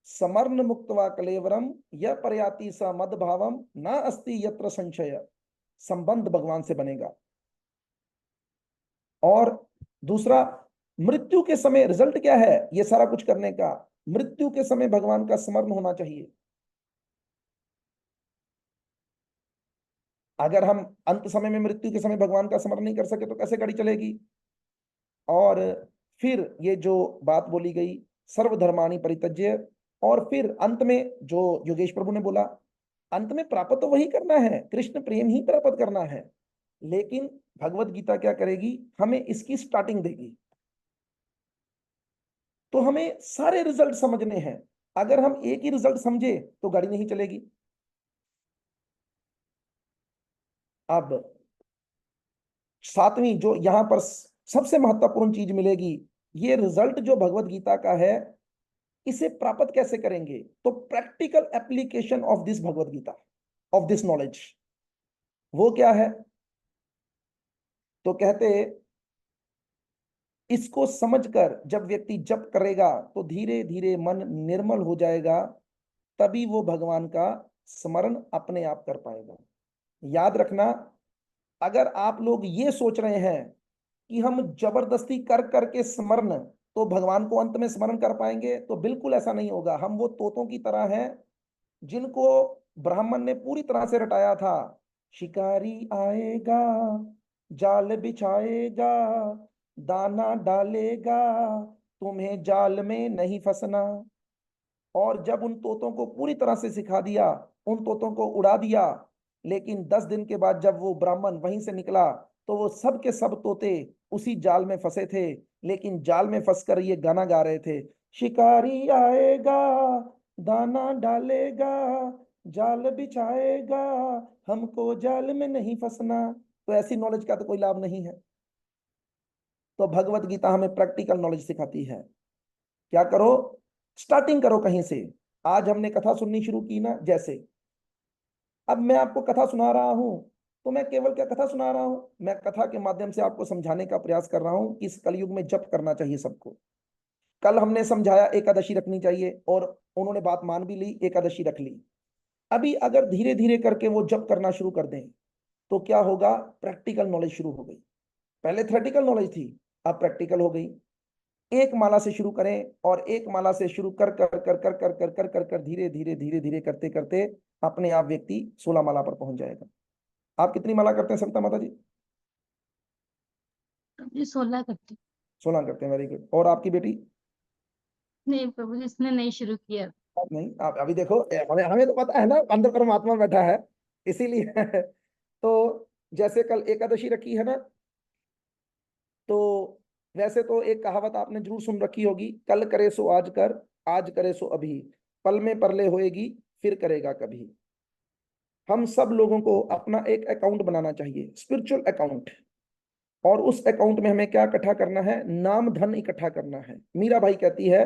समर्ण मुक्त्वा कलेवरम यह प्रयाति स मद भावम न अस्ति यत्र संशय। संबंध भगवान से बनेगा। और दूसरा, मृत्यु के समय रिजल्ट क्या है ये सारा कुछ करने का? मृत्यु के समय भगवान का स्मरण होना चाहिए। अगर हम अंत समय में, मृत्यु के समय भगवान का स्मरण नहीं कर सके तो कैसे गाड़ी चलेगी? और फिर ये जो बात बोली गई सर्वधर्माणि परित्यज्य, और फिर अंत में जो योगेश प्रभु ने बोला, अंत में प्राप्त तो वही करना है, कृष्ण प्रेम ही प्राप्त करना है, लेकिन भगवत गीता क्या करेगी? हमें इसकी स्टार्टिंग देगी। तो हमें सारे रिजल्ट समझने हैं। अगर हम एक ही रिजल्ट समझे तो गाड़ी नहीं चलेगी। अब 7वीं जो यहां पर सबसे महत्वपूर्ण चीज मिलेगी, ये रिजल्ट जो भगवत गीता का है इसे प्राप्त कैसे करेंगे? तो practical application of this Bhagavad Gita, of this knowledge, वो क्या है? तो कहते इसको समझकर जब व्यक्ति जप करेगा तो धीरे धीरे मन निर्मल हो जाएगा, तभी वो भगवान का स्मरण अपने आप कर पाएगा। याद रखना, अगर आप लोग ये सोच रहे हैं कि हम जबरदस्ती कर करके स्मरण तो भगवान को अंत में स्मरण कर पाएंगे, तो बिल्कुल ऐसा नहीं होगा। हम वो तोतों की तरह हैं जिनको ब्राह्मण ने पूरी तरह से रटाया था। शिकारी आएगा, जाल बिछाएगा, दाना डालेगा, तुम्हें जाल में नहीं फंसना। और जब उन तोतों को पूरी तरह से सिखा दिया, उन तोतों को उड़ा दिया, लेकिन 10 दिन के बाद जब वो ब्राह्मण वहीं से निकला तो वो सब के सब तोते उसी जाल में फंसे थे, लेकिन जाल में फंसकर ये गाना गा रहे थे, शिकारी आएगा, दाना डालेगा, जाल बिछाएगा, हमको जाल में नहीं फंसना। तो ऐसी नॉलेज का तो कोई लाभ नहीं है। तो भगवत गीता हमें प्रैक्टिकल नॉलेज सिखाती है। क्या करो? स्टार्टिंग करो कहीं से। आज हमने कथा सुननी शुरू की ना, जैसे अब मैं आपको कथा सुना रहा हूं, तो मैं केवल क्या कथा सुना रहा हूं, मैं कथा के माध्यम से आपको समझाने का प्रयास कर रहा हूं कि इस कलयुग में जप करना चाहिए सबको। कल हमने समझाया एकादशी रखनी चाहिए और उन्होंने बात मान भी ली, एकादशी रख ली। अभी अगर धीरे धीरे करके वो जप करना शुरू कर दें तो क्या होगा? प्रैक्टिकल नॉलेज शुरू हो गई। पहले थ्योरेटिकल नॉलेज थी, अब प्रैक्टिकल हो गई। एक माला से शुरू करें और एक माला से शुरू कर कर कर कर कर कर कर कर कर धीरे धीरे धीरे धीरे करते करते अपने आप व्यक्ति 16 माला पर पहुंच जाएगा। आप कितनी माला करते हैं सविता माता जी? जी 16 करती। 16 करते हैं, वेरी गुड। और आपकी बेटी? नहीं प्रभु जी, इसने नहीं शुरू किया। नहीं, आप अभी देखो, हमें हमें तो पता है ना अंदर परमात्मा बैठा है, इसीलिए तो जैसे कल एकादशी रखी है ना, तो वैसे तो एक कहावत आपने जरूर सुन रखी होगी, कल करे सो आज कर, आज करे सो अभी, पल में परले होएगी, फिर करेगा कभी। हम सब लोगों को अपना एक अकाउंट बनाना चाहिए, स्पिरिचुअल अकाउंट। और उस अकाउंट में हमें क्या इकट्ठा करना है? नाम धन इकट्ठा करना है। मीरा भाई कहती है,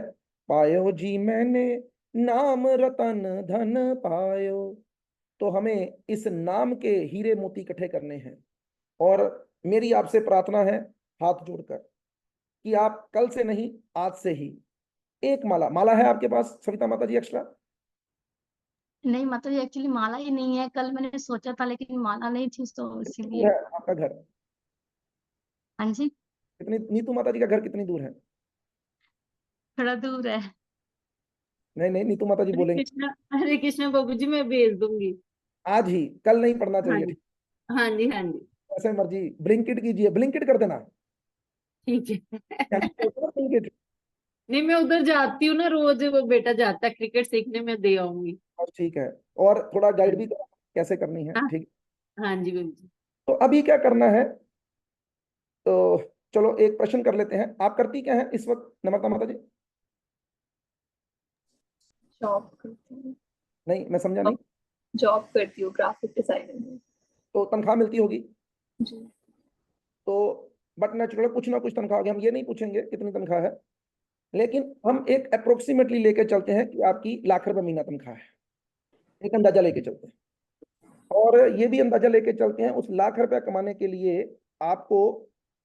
पायो जी मैंने नाम रतन धन पायो। तो हमें इस नाम के हीरे मोती इकट्ठे करने हैं। और मेरी आपसे प्रार्थना है हाथ जोड़कर कि आप कल से नहीं, आज से ही एक माला, माला है आपके पास सविता माता जी एक्स्ट्रा? नहीं माता जी, एक्चुअली माला ही नहीं है। कल मैंने सोचा था लेकिन माला नहीं थी, तो इसीलिए। आपका घर? हाँ जी, कितनी, नीतू माता जी का घर कितनी दूर है? थोड़ा दूर है। नहीं नहीं, नीतू माता जी बोलेंगे। हरे कृष्णा बाबू जी, मैं भेज दूंगी। आज ही, कल नहीं पढ़ना हाँ चाहिए। जी, हाँ जी, हाँ जी, जैसे मर्जी ब्लिंकिट कीजिए, ब्लिंकिट कर देना। ठीक है। ब्लिंकिट। नहीं, मैं उधर जाती हूँ ना रोज, वो बेटा जाता है क्रिकेट सीखने, में दे आऊंगी। और ठीक है, और थोड़ा गाइड भी करो कैसे करनी है, हाँ, ठीक। हाँ जी बाबू जी। तो अभी क्या करना है? तो चलो एक प्रश्न कर लेते हैं, आप करती क्या है इस वक्त नम्रता माता जी? जॉब करती हूँ। नहीं, मैं समझा नहीं। जॉब करती हूँ ग्राफिक डिजाइनर में। तो तनख्वाह मिलती होगी जी। तो, बट नेचुरल कुछ ना कुछ तनख्वाह होगी, हम ये नहीं पूछेंगे कितनी तनख्वाह है, लेकिन हम एक अप्रोक्सीमेटली लेके चलते हैं कि आपकी लाख रुपए महीना तनख्वाह है, एक अंदाजा लेके चलते हैं। और ये भी अंदाजा लेके चलते हैं उस लाख रुपया कमाने के लिए आपको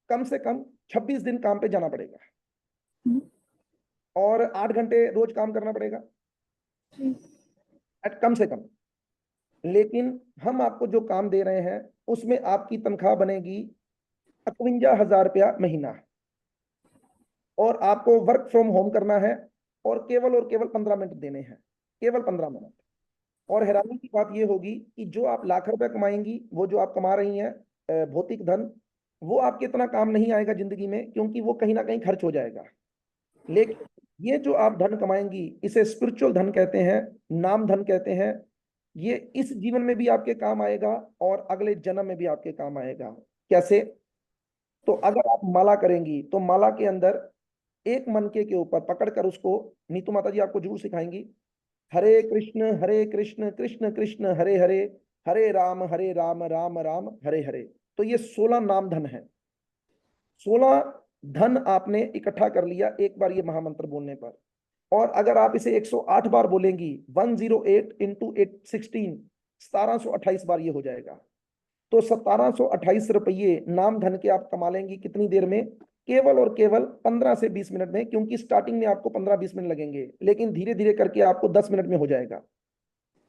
कम से कम 26 दिन काम पे जाना पड़ेगा और 8 घंटे रोज काम करना पड़ेगा, कम से कम। लेकिन हम आपको जो काम दे रहे हैं उसमें आपकी तनख्वाह बनेगी 51,000 रुपया महीना, और आपको वर्क फ्रॉम होम करना है और केवल 15 मिनट देने हैं, केवल 15 मिनट। और हैरानी की बात यह होगी कि जो आप लाख रुपए कमाएंगी, वो जो आप कमा रही हैं भौतिक धन, वो आपके इतना काम नहीं आएगा जिंदगी में, क्योंकि वो कहीं ना कहीं खर्च हो जाएगा। लेकिन ये जो आप धन कमाएंगी, इसे स्पिरिचुअल धन कहते हैं, नाम धन कहते हैं। ये इस जीवन में भी आपके काम आएगा और अगले जन्म में भी आपके काम आएगा। कैसे? तो अगर आप माला करेंगी तो माला के अंदर एक मनके के ऊपर पकड़कर उसको, नीतू माता जी आपको जरूर सिखाएंगी, हरे कृष्ण कृष्ण कृष्ण हरे हरे, हरे राम राम राम हरे हरे। तो ये 16 नाम धन है। 16 धन आपने इकट्ठा कर लिया एक बार ये महामंत्र बोलने पर। और अगर आप इसे 108 बार बोलेंगी, 108 इंटू 816, 1728 बार ये हो जाएगा। तो 1728 रुपये नाम धन के आप कमा लेंगी कितनी देर में? केवल और केवल 15 से 20 मिनट में, क्योंकि स्टार्टिंग में आपको 15-20 मिनट लगेंगे, लेकिन धीरे धीरे करके आपको 10 मिनट में हो जाएगा।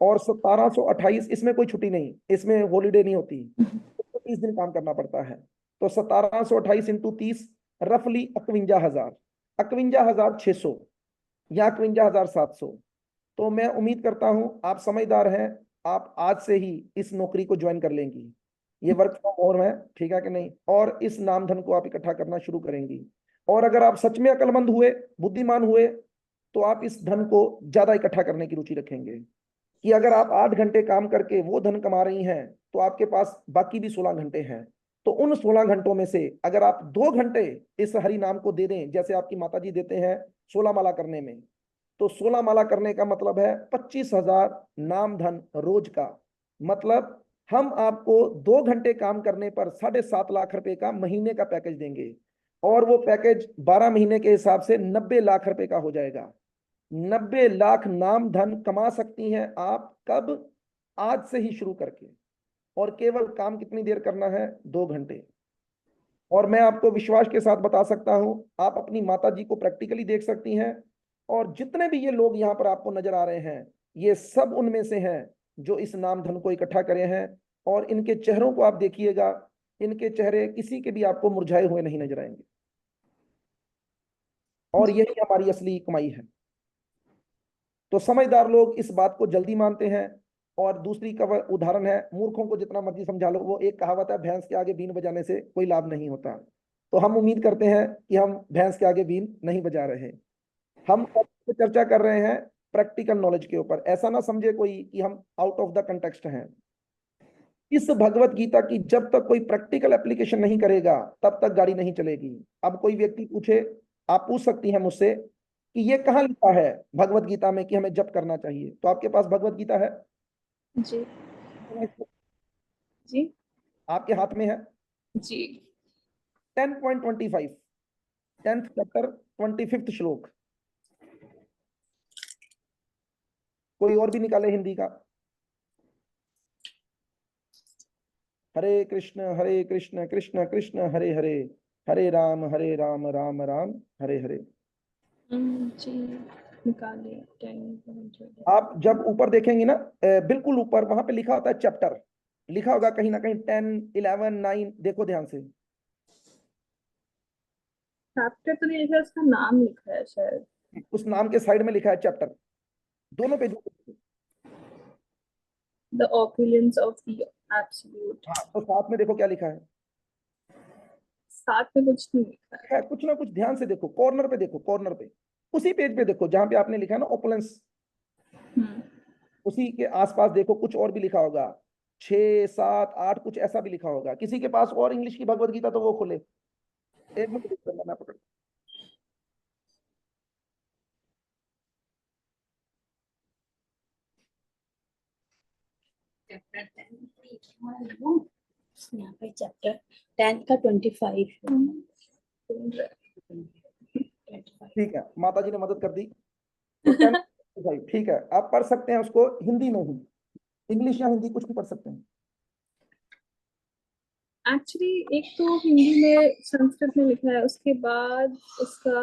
और 1728, इसमें कोई छुट्टी नहीं, इसमें हॉलीडे नहीं होती, तो 30 दिन काम करना पड़ता है। तो 1728 इंटू 30 रफली 51,000, 51,600 या 51,700। तो मैं उम्मीद करता हूं आप समझदार हैं, आप आज से ही इस नौकरी को ज्वाइन कर लेंगी। ये वर्क फ्रॉम होम है, ठीक है कि नहीं? और इस नाम धन को आप इकट्ठा करना शुरू करेंगी। और अगर आप सच में अक्लमंद हुए, बुद्धिमान हुए, तो आप इस धन को ज्यादा इकट्ठा करने की रुचि रखेंगे कि अगर आप 8 घंटे काम करके वो धन कमा रही हैं, तो आपके पास बाकी भी 16 घंटे हैं। तो उन 16 घंटों में से अगर आप 2 घंटे इस हरि नाम को दे दें, जैसे आपकी माताजी देते हैं 16 माला करने में, तो 16 माला करने का मतलब है 25,000 नाम धन रोज का। मतलब हम आपको 2 घंटे काम करने पर 7.5 लाख रुपए का महीने का पैकेज देंगे, और वो पैकेज 12 महीने के हिसाब से 90 लाख रुपए का हो जाएगा। 90 लाख नाम धन कमा सकती हैं आप। कब? आज से ही शुरू करके। और केवल काम कितनी देर करना है? 2 घंटे। और मैं आपको विश्वास के साथ बता सकता हूं, आप अपनी माताजी को प्रैक्टिकली देख सकती हैं, और जितने भी ये लोग यहाँ पर आपको नजर आ रहे हैं, ये सब उनमें से हैं जो इस नाम धन को इकट्ठा करे हैं। और इनके चेहरों को आप देखिएगा, इनके चेहरे किसी के भी आपको मुरझाए हुए नहीं नजर आएंगे। और यही हमारी असली कमाई है। तो समझदार लोग इस बात को जल्दी मानते हैं। और दूसरी का उदाहरण है, मूर्खों को जितना मर्जी समझा लो, वो एक कहावत है, भैंस के आगे बीन बजाने से कोई लाभ नहीं होता। तो हम उम्मीद करते हैं कि हम भैंस के आगे बीन नहीं बजा रहे। हम चर्चा कर रहे हैं प्रैक्टिकल नॉलेज के ऊपर। ऐसा ना समझे कोई कि हम आउट ऑफ द कंटेक्स्ट हैं। इस भगवत गीता की जब तक कोई प्रैक्टिकल एप्लीकेशन नहीं करेगा, तब तक गाड़ी नहीं चलेगी। अब कोई व्यक्ति पूछे, आप पूछ सकती हैं मुझसे कि ये कहाँ लिखा है भगवत गीता में कि हमें जप करना चाहिए? तो आपके पास भगवत गीता है जी जी आपके हाथ में है जी 10.25 10th चैप्टर 25th श्लोक। कोई और भी निकाले हिंदी का। हरे कृष्ण कृष्ण कृष्ण हरे हरे, हरे राम राम राम हरे हरे। जी निकाले 10. आप जब ऊपर देखेंगे ना, बिल्कुल ऊपर वहां पे लिखा होता है चैप्टर, लिखा होगा कहीं ना कहीं 10, 11, 9। देखो ध्यान से। चैप्टर तो नहीं लिखा, उसका नाम लिखा है शायद। उस नाम के साइड में लिखा है चैप्टर, दोनों page. The opulence of the absolute। हाँ, तो साथ में देखो क्या लिखा है। साथ में कुछ नहीं लिखा है कुछ ना कुछ। ध्यान से देखो, कॉर्नर पे देखो, कॉर्नर पे उसी पेज पे देखो जहां पे आपने लिखा है ना ओपुलेंस, उसी के आसपास देखो कुछ और भी लिखा होगा, 6, 7, 8 कुछ ऐसा भी लिखा होगा। किसी के पास और इंग्लिश की भगवत गीता तो वो खोले। एक मिनट मैं पकड़। यहाँ पे चैप्टर 10 का 25। ठीक है, माता जी ने मदद कर दी। तो 10 ठीक है, आप पढ़ सकते हैं उसको हिंदी में ही, इंग्लिश या हिंदी कुछ भी पढ़ सकते हैं। एक्चुअली एक तो हिंदी में संस्कृत में लिखा है, उसके बाद उसका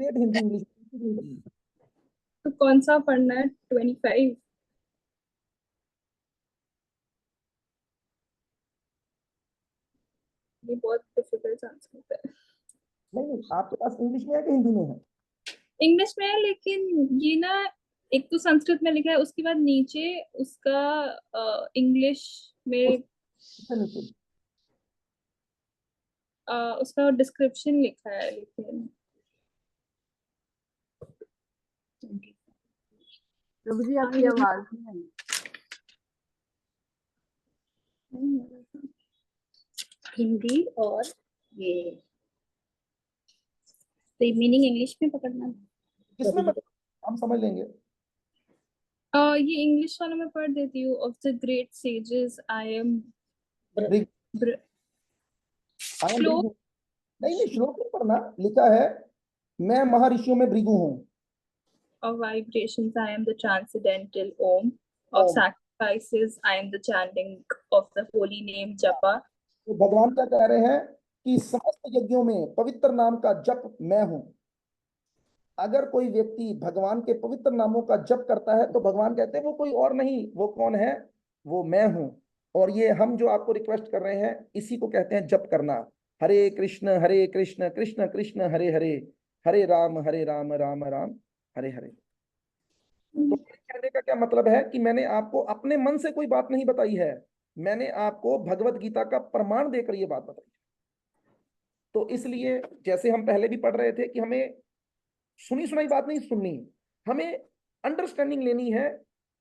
हिंदी इंग्लिश तो कौन सा पढ़ना है? 25। ये बहुत डिफिकल्ट संस्कृत है। नहीं, आपके पास इंग्लिश में है कि हिंदी में है? इंग्लिश में है, लेकिन ये ना एक तो संस्कृत में लिखा है, उसके बाद नीचे उसका इंग्लिश में उसका डिस्क्रिप्शन लिखा है, लेकिन प्रभु जी आपकी आवाज नहीं आई। हिंदी और ये तो मीनिंग इंग्लिश में पकड़ना है। किसमें हम समझ लेंगे। ये इंग्लिश वाला मैं पढ़ देती हूँ। Of the great sages I am श्लोक नहीं, श्लोक नहीं पढ़ना। लिखा है मैं महर्षियों में भृगु हूँ। Of vibrations, I am the transcendental Om. Of sacrifices, I am the chanting of the holy name Japa. तो भगवान क्या कह रहे हैं कि समस्त यज्ञों में पवित्र नाम का जप मैं हूं। अगर कोई व्यक्ति भगवान के पवित्र नामों का जप करता है तो भगवान कहते हैं वो कोई और नहीं, वो कौन है, वो मैं हूं। और ये हम जो आपको रिक्वेस्ट कर रहे हैं इसी को कहते हैं जप करना। हरे कृष्ण कृष्ण कृष्ण हरे हरे, हरे राम राम राम हरे हरे। तो कहने का क्या मतलब है कि मैंने आपको अपने मन से कोई बात नहीं बताई है, मैंने आपको भगवत गीता का प्रमाण देकर ये बात बताई। तो इसलिए जैसे हम पहले भी पढ़ रहे थे कि हमें सुनी सुनाई बात नहीं सुननी, हमें अंडरस्टैंडिंग लेनी है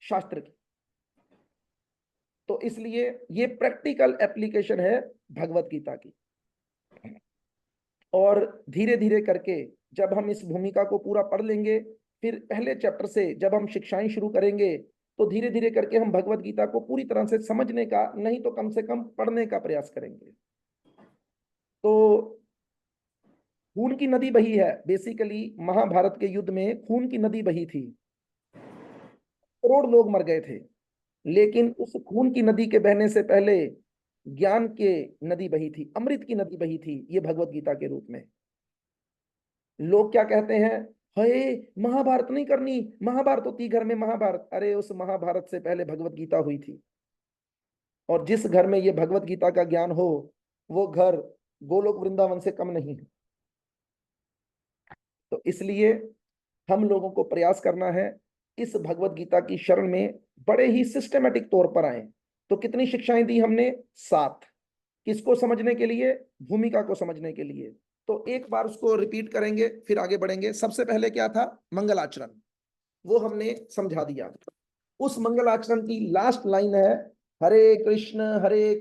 शास्त्र की। तो इसलिए ये प्रैक्टिकल एप्लीकेशन है भगवत गीता की। और धीरे धीरे करके जब हम इस भूमिका को पूरा पढ़ लेंगे, फिर पहले चैप्टर से जब हम शिक्षाएं शुरू करेंगे, तो धीरे धीरे करके हम भगवत गीता को पूरी तरह से समझने का, नहीं तो कम से कम पढ़ने का प्रयास करेंगे। तो खून की नदी बही है, बेसिकली महाभारत के युद्ध में खून की नदी बही थी, करोड़ लोग मर गए थे, लेकिन उस खून की नदी के बहने से पहले ज्ञान के नदी बही थी, अमृत की नदी बही थी, ये भगवत गीता के रूप में। लोग क्या कहते हैं, हे महाभारत नहीं करनी, महाभारत होती घर में महाभारत। अरे उस महाभारत से पहले भगवत गीता हुई थी, और जिस घर में ये भगवत गीता का ज्ञान हो वो घर गोलोक वृंदावन से कम नहीं है। तो इसलिए हम लोगों को प्रयास करना है इस भगवत गीता की शरण में बड़े ही सिस्टमेटिक तौर पर आए। तो कितनी शिक्षाएं दी हमने? 7। किसको समझने के लिए? भूमिका को समझने के लिए। तो एक बार उसको रिपीट करेंगे फिर आगे बढ़ेंगे। सबसे पहले क्या था? मंगल आचरण, वो हमने समझा दिया। उस मंगल आचरण की लास्ट लाइन है हरे कृष्ण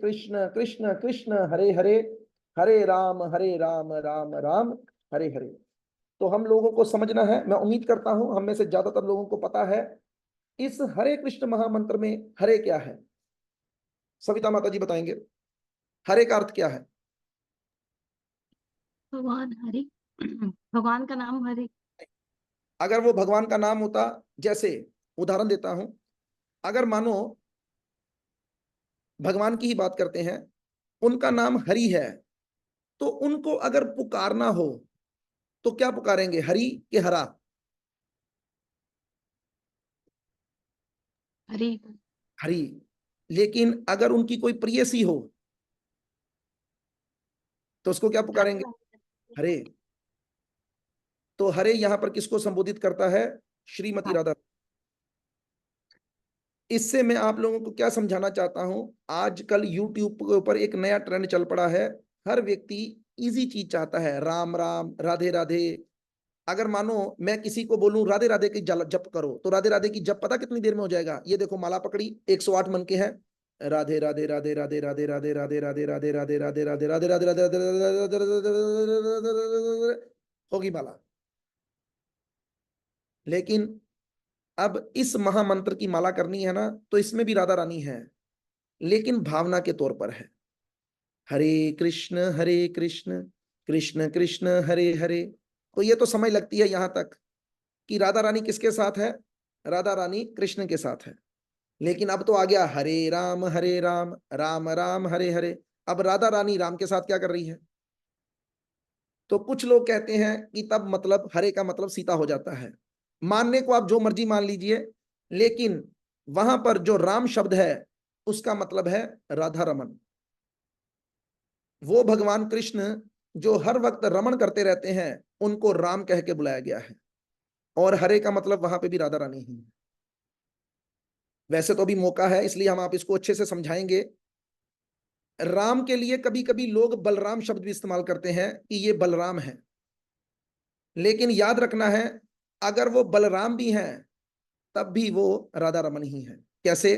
कृष्ण कृष्ण हरे हरे, हरे राम राम राम हरे हरे। तो हम लोगों को समझना है, मैं उम्मीद करता हूं हम में से ज्यादातर लोगों को पता है इस हरे कृष्ण महामंत्र में हरे क्या है। सविता माता जी बताएंगे हरे का अर्थ क्या है? भगवान हरि, भगवान का नाम हरि। अगर वो भगवान का नाम होता, जैसे उदाहरण देता हूं, अगर मानो भगवान की ही बात करते हैं, उनका नाम हरि है, तो उनको अगर पुकारना हो तो क्या पुकारेंगे? हरि के हरा? हरि। हरि। लेकिन अगर उनकी कोई प्रियसी हो तो उसको क्या पुकारेंगे? हरे। तो हरे यहां पर किसको संबोधित करता है? श्रीमती राधा। इससे मैं आप लोगों को क्या समझाना चाहता हूं, आजकल यूट्यूब के ऊपर एक नया ट्रेंड चल पड़ा है, हर व्यक्ति इजी चीज चाहता है, राम राम राधे राधे। अगर मानो मैं किसी को बोलूं राधे राधे की जप करो, तो राधे राधे की जप पता कितनी देर में हो जाएगा? ये देखो माला पकड़ी, 108 मन के हैं, राधे राधे राधे राधे राधे राधे राधे राधे राधे राधे राधे राधे राधे राधे राधे होगी माला। लेकिन अब इस महामंत्र की माला करनी है ना, तो इसमें भी राधा रानी है, लेकिन भावना के तौर पर है। हरे कृष्ण कृष्ण कृष्ण हरे हरे। तो ये तो समझ लगती है यहां तक कि राधा रानी किसके साथ है? राधा रानी कृष्ण के साथ है। लेकिन अब तो आ गया हरे राम राम राम हरे हरे। अब राधा रानी राम के साथ क्या कर रही है? तो कुछ लोग कहते हैं कि तब मतलब हरे का मतलब सीता हो जाता है। मानने को आप जो मर्जी मान लीजिए, लेकिन वहां पर जो राम शब्द है उसका मतलब है राधा रमन। वो भगवान कृष्ण जो हर वक्त रमण करते रहते हैं उनको राम कह के बुलाया गया है, और हरे का मतलब वहां पे भी राधा रानी ही है। वैसे तो अभी मौका है, इसलिए हम आप इसको अच्छे से समझाएंगे। राम के लिए कभी कभी लोग बलराम शब्द भी इस्तेमाल करते हैं कि ये बलराम है, लेकिन याद रखना है अगर वो बलराम भी हैं तब भी वो राधा रमन ही है। कैसे?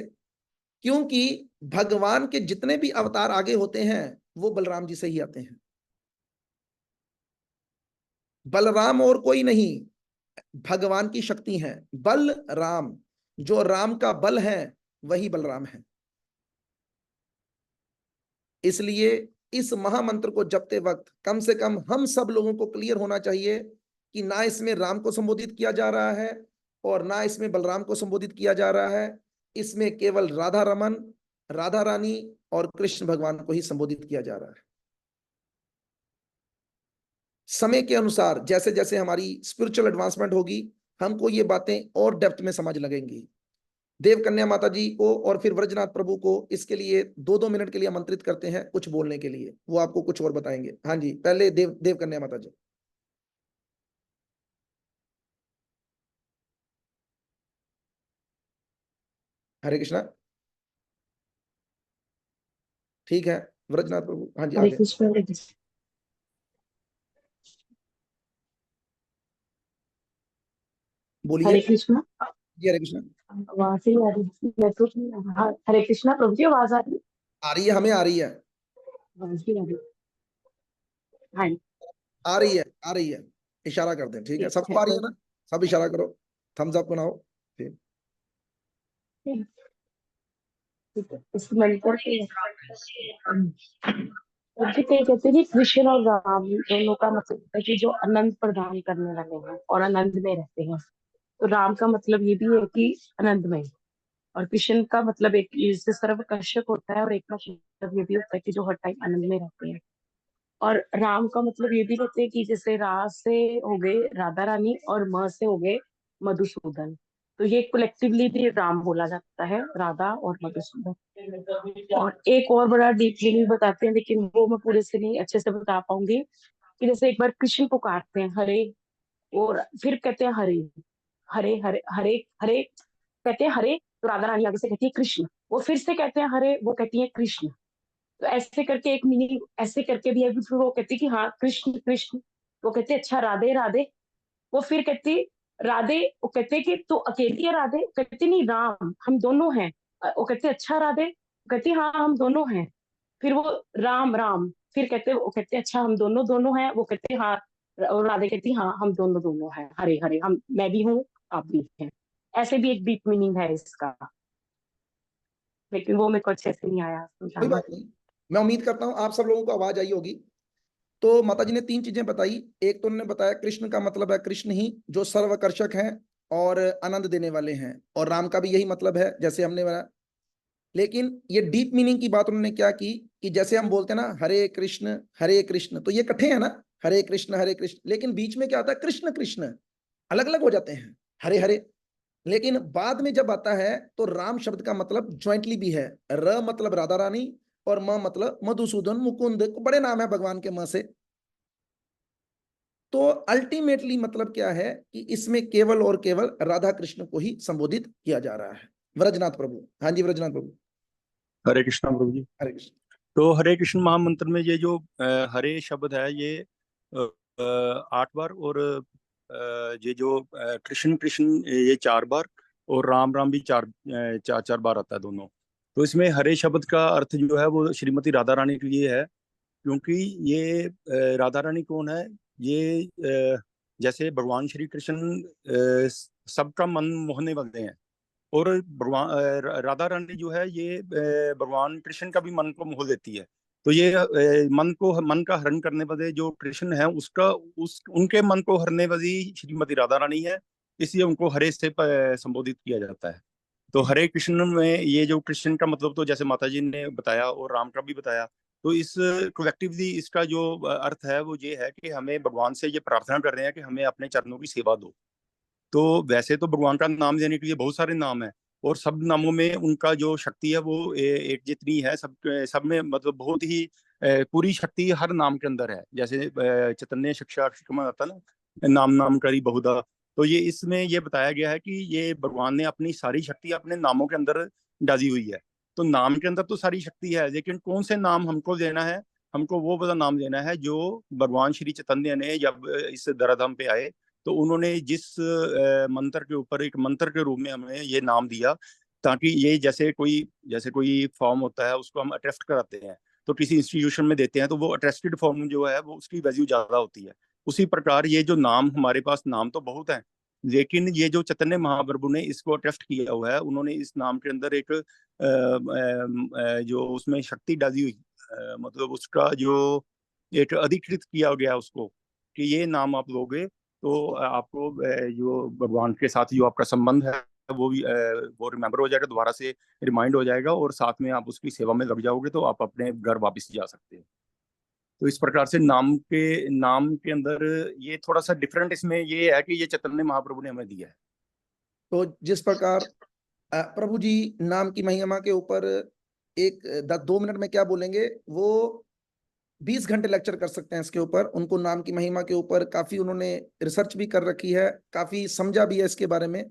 क्योंकि भगवान के जितने भी अवतार आगे होते हैं वो बलराम जी से ही आते हैं। बलराम और कोई नहीं, भगवान की शक्ति है बल राम। जो राम का बल है वही बलराम है। इसलिए इस महामंत्र को जपते वक्त कम से कम हम सब लोगों को क्लियर होना चाहिए कि ना इसमें राम को संबोधित किया जा रहा है, और ना इसमें बलराम को संबोधित किया जा रहा है। इसमें केवल राधा रमन, राधा रानी और कृष्ण भगवान को ही संबोधित किया जा रहा है। समय के अनुसार जैसे जैसे हमारी स्पिरिचुअल एडवांसमेंट होगी, हमको ये बातें और डेप्थ में समझ लगेंगी। देव कन्या माता जी को और फिर व्रजनाथ प्रभु को इसके लिए 2-2 मिनट के लिए आमंत्रित करते हैं कुछ बोलने के लिए, वो आपको कुछ और बताएंगे। हाँ जी, पहले देव कन्या माता जी। हरे कृष्णा। ठीक है, व्रजनाथ प्रभु। हाँ जी, हरे आगे कृष्ण बोलिए। हरे कृष्णा। जी हरे कृष्णा। वहां से ही आ रही मैं तो हाँ, हरे कृष्णा प्रभु जी, आवाज आ रही है? आ रही है, हमें आ रही है। वहां से ही आ रही है। हाँ आ रही है, आ रही है। इशारा कर दें, ठीक है। सबको आ रही है ना? सब इशारा करो, थम्स अप बनाओ। ठीक। ठीक है, इस मंत्र के मुझे कई कहते हैं कि कृष्ण और राम दोनों का मतलब है कि जो आनंद प्रदान करने वाले हैं और आनंद में रहते हैं। तो राम का मतलब ये भी है कि आनंदमय, और कृष्ण का मतलब एक इससे सर्वकर्षक होता है, और एक का मतलब ये भी होता है कि जो हर टाइम आनंद में रहते हैं। और राम का मतलब ये भी रहते हैं कि जैसे रा से हो गए राधा रानी और म से हो गए मधुसूदन, तो ये कलेक्टिवली भी राम बोला जाता है, राधा और मधुसूदन। और एक और बड़ा डीपली भी बताते हैं, लेकिन वो मैं पूरे से नहीं अच्छे से बता पाऊंगी, कि जैसे एक बार कृष्ण पुकारते हैं हरे, और फिर कहते हैं हरे हरे हरे हरे हरे, कहते हैं हरे, तो राधा रानी आगे से कहती है कृष्ण, वो फिर से कहते हैं हरे, वो कहती है कृष्ण। तो ऐसे करके एक मीनिंग ऐसे करके भी है, फिर वो कहती है कि हाँ कृष्ण कृष्ण, वो कहते हैं अच्छा राधे राधे, वो फिर कहती राधे, वो कहते हैं कि तू अकेली है राधे, कहती नहीं राम हम दोनों हैं, वो कहते अच्छा राधे, कहती हाँ हम दोनों हैं, फिर वो राम राम, फिर कहते वो कहते अच्छा हम दोनों दोनों हैं, वो कहते हाँ, और राधे कहती हाँ हम दोनों दोनों हैं, हरे हरे हम मैं भी हूँ आप भी हैं। ऐसे भी एक डीप मीनिंग है इसका, लेकिन वो मेरे को अच्छे से नहीं आया कोई समझाना। बात नहीं, मैं उम्मीद करता हूँ आप सब लोगों को आवाज आई होगी। तो माता जी ने 3 चीजें बताई। एक तो उन्होंने बताया कृष्ण का मतलब है कृष्ण ही, जो सर्वकर्षक हैं और आनंद देने वाले हैं, और राम का भी यही मतलब है जैसे हमने बताया। लेकिन ये डीप मीनिंग की बात उन्होंने क्या की, कि जैसे हम बोलते हैं ना हरे कृष्ण, तो ये इकट्ठे हैं ना, हरे कृष्ण, लेकिन बीच में क्या आता है, कृष्ण कृष्ण अलग अलग हो जाते हैं, हरे हरे। लेकिन बाद में जब आता है तो राम शब्द का मतलब ज्वाइंटली भी है, र मतलब राधा रानी और म मतलब मधुसूदन मुकुंद, बड़े नाम है भगवान के म से। तो अल्टीमेटली मतलब क्या है कि इसमें केवल और केवल राधा कृष्ण को ही संबोधित किया जा रहा है। व्रजनाथ प्रभु। हाँ जी व्रजनाथ प्रभु। हरे कृष्णा प्रभु जी। हरे कृष्ण। तो हरे कृष्ण महामंत्र में ये जो हरे शब्द है ये 8 बार, और ये जो कृष्ण कृष्ण ये 4 बार, और राम राम भी 4 बार आता है दोनों। तो इसमें हरे शब्द का अर्थ जो है वो श्रीमती राधा रानी के लिए है, क्योंकि ये राधा रानी कौन है, ये जैसे भगवान श्री कृष्ण सबका मन मोहने वाले हैं, और भगवान राधा रानी जो है ये भगवान कृष्ण का भी मन को मोह लेती है। तो ये मन का हरण करने वाले जो कृष्ण है उसका उनके मन को हरने वाली श्रीमती राधा रानी है, इसलिए उनको हरे से संबोधित किया जाता है। तो हरे कृष्ण में ये जो कृष्ण का मतलब तो जैसे माता जी ने बताया और राम का भी बताया, तो इस कलेक्टिवली इसका जो अर्थ है वो ये है कि हमें भगवान से ये प्रार्थना कर रहे हैं कि हमें अपने चरणों की सेवा दो। तो वैसे तो भगवान का नाम लेने के लिए बहुत सारे नाम हैं, और सब नामों में उनका जो शक्ति है वो एक जितनी है, सब में मतलब बहुत ही पूरी शक्ति हर नाम के अंदर है। जैसे चैतन्य शिक्षा में आता है ना, नाम नाम करी बहुधा, तो ये इसमें ये बताया गया है कि ये भगवान ने अपनी सारी शक्ति अपने नामों के अंदर डाली हुई है। तो नाम के अंदर तो सारी शक्ति है, लेकिन कौन से नाम हमको लेना है, हमको वो वाला नाम लेना है जो भगवान श्री चैतन्य ने जब इस धराधाम पे आए तो उन्होंने जिस मंत्र के ऊपर एक मंत्र के रूप में हमें ये नाम दिया, ताकि ये जैसे कोई फॉर्म होता है उसको हम अटेस्ट कराते हैं, तो किसी इंस्टीट्यूशन में देते हैं तो वो अटेस्टेड फॉर्म जो है वो उसकी वैल्यू ज्यादा होती है। उसी प्रकार ये जो नाम हमारे पास नाम तो बहुत हैं, लेकिन ये जो चैतन्य महाप्रभु ने इसको अटेस्ट किया हुआ है, उन्होंने इस नाम के अंदर एक जो उसमें शक्ति डाली हुई, मतलब उसका जो एक अधिकृत किया गया उसको, कि ये नाम आप लोगे तो आपको जो भगवान के साथ जो आपका संबंध है वो भी वो रिमेम्बर हो जाएगा, दोबारा से रिमाइंड हो जाएगा, और साथ में आप उसकी सेवा में लग जाओगे तो आप अपने घर वापस जा सकते हैं। तो इस प्रकार से नाम के अंदर ये थोड़ा सा डिफरेंट इसमें ये है कि ये चैतन्य महाप्रभु ने हमें दिया है। तो जिस प्रकार प्रभु जी नाम की महिमा के ऊपर 2 मिनट में क्या बोलेंगे, वो 20 घंटे लेक्चर कर सकते हैं इसके ऊपर। उनको नाम की महिमा के ऊपर काफी उन्होंने रिसर्च भी कर रखी है, काफी समझा भी है इसके बारे में।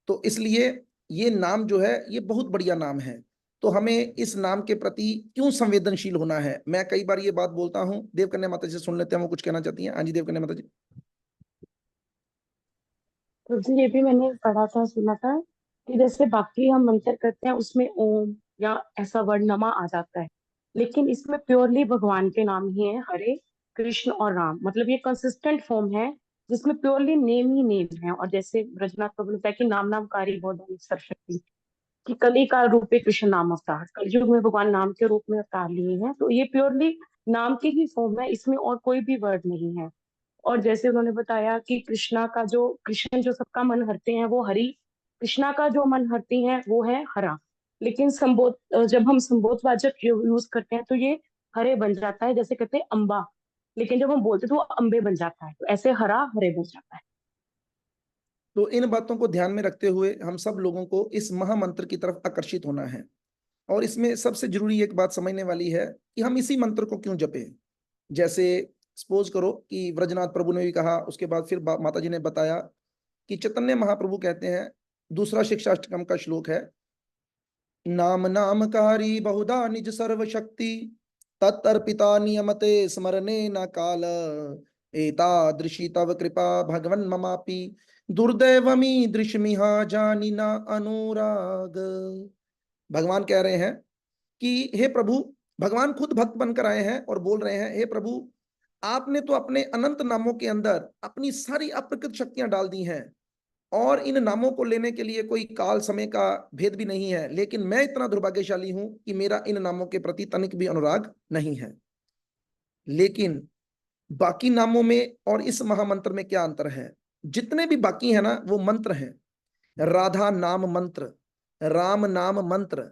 तो इसलिए ये नाम जो है ये बहुत बढ़िया नाम है। तो हमें इस नाम के प्रति क्यों संवेदनशील होना है, मैं कई बार ये बात बोलता हूँ। देवकन्या माता जी से सुन लेते हैं, वो कुछ कहना चाहती हैं। हाँ जी देवकन्या माता जी। तो जी ये भी मैंने पढ़ा था, सुना था कि जैसे बाकी हम मंत्र करते हैं उसमें ओम या ऐसा वर्ड नमा आ जाता है, लेकिन इसमें प्योरली भगवान के नाम ही है, हरे कृष्ण और राम। मतलब ये कंसिस्टेंट फॉर्म है जिसमें प्योरली नेम ही नेम है। और जैसे ब्रजनाथ प्रभु ने कहा कि नाम नामकारी बहुत सर्वशक्ति, कि कली काल रूपे कृष्ण नाम अवतार, कलयुग में भगवान नाम के रूप में अवतार लिए हैं। तो ये प्योरली नाम की ही फॉर्म है, इसमें और कोई भी वर्ड नहीं है। और जैसे उन्होंने बताया कि कृष्ण जो सबका मन हरते हैं वो हरि, कृष्णा का जो मन हरती हैं वो है हरा। लेकिन जब हम संबोधवाचक यूज करते हैं तो ये हरे बन जाता है, जैसे कहते हैं अम्बा, लेकिन जब हम बोलते तो वो अम्बे बन जाता है। तो ऐसे हरा हरे बन जाता है। तो इन बातों को ध्यान में रखते हुए हम सब लोगों को इस महामंत्र की तरफ आकर्षित होना है। और इसमें सबसे जरूरी एक बात समझने वाली है कि हम इसी मंत्र को क्यों जपें। जैसे सपोज करो कि ब्रजनाथ प्रभु ने भी कहा, उसके बाद फिर माता जी ने बताया कि चैतन्य महाप्रभु कहते हैं, दूसरा शिक्षाष्टकम का श्लोक है, नाम नामकारी बहुधा निज सर्वशक्ति तत्तर्पिता नियमते स्मरणे न काल एतादृशी तव कृपा भगवन् ममापि दुर्दैवमी दृश्यमिहा जानी न अनुराग। भगवान कह रहे हैं कि हे प्रभु, भगवान खुद भक्त बनकर आए हैं और बोल रहे हैं, हे प्रभु आपने तो अपने अनंत नामों के अंदर अपनी सारी अप्रकृत शक्तियां डाल दी हैं, और इन नामों को लेने के लिए कोई काल समय का भेद भी नहीं है। लेकिन मैं इतना दुर्भाग्यशाली हूं कि मेरा इन नामों के प्रति तनिक भी अनुराग नहीं है। लेकिन बाकी नामों में और इस महामंत्र में क्या अंतर है? जितने भी बाकी है ना वो मंत्र हैं, राधा नाम मंत्र, राम नाम मंत्र।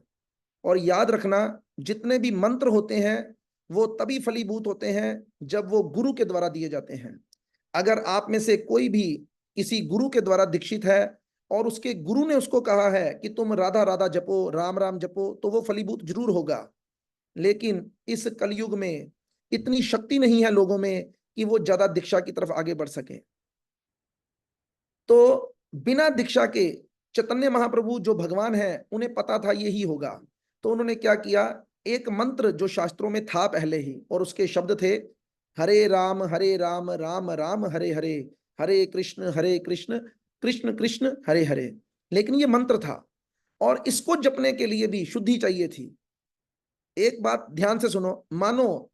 और याद रखना, जितने भी मंत्र होते हैं वो तभी फलीभूत होते हैं जब वो गुरु के द्वारा दिए जाते हैं। अगर आप में से कोई भी किसी गुरु के द्वारा दीक्षित है और उसके गुरु ने उसको कहा है कि तुम राधा राधा जपो, राम राम जपो, तो वो फलीभूत जरूर होगा। लेकिन इस कलयुग में इतनी शक्ति नहीं है लोगों में कि वो ज्यादा दीक्षा की तरफ आगे बढ़ सके। तो बिना दीक्षा के चैतन्य महाप्रभु जो भगवान है उन्हें पता था यही होगा। तो उन्होंने क्या किया, एक मंत्र जो शास्त्रों में था पहले ही, और उसके शब्द थे हरे राम राम राम हरे हरे, हरे कृष्ण कृष्ण कृष्ण हरे हरे। लेकिन ये मंत्र था और इसको जपने के लिए भी शुद्धि चाहिए थी। एक बात ध्यान से सुनो, मानो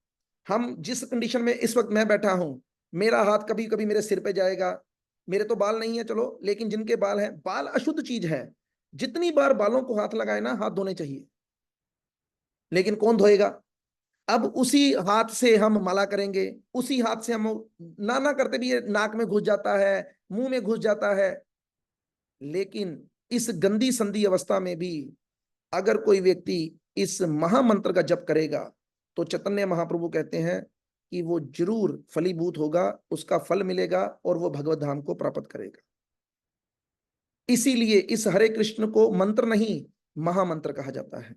हम जिस कंडीशन में इस वक्त मैं बैठा हूं, मेरा हाथ कभी कभी मेरे सिर पे जाएगा, मेरे तो बाल नहीं है चलो, लेकिन जिनके बाल हैं, बाल अशुद्ध चीज है, जितनी बार बालों को हाथ लगाए ना, हाथ धोने चाहिए, लेकिन कौन धोएगा? अब उसी हाथ से हम माला करेंगे, उसी हाथ से हम ना करते भी ये नाक में घुस जाता है, मुंह में घुस जाता है। लेकिन इस गंदी संधि अवस्था में भी अगर कोई व्यक्ति इस महामंत्र का जप करेगा तो चैतन्य महाप्रभु कहते हैं कि वो जरूर फलीभूत होगा, उसका फल मिलेगा और वो भगवत धाम को प्राप्त करेगा। इसीलिए इस हरे कृष्ण को मंत्र नहीं महामंत्र कहा जाता है।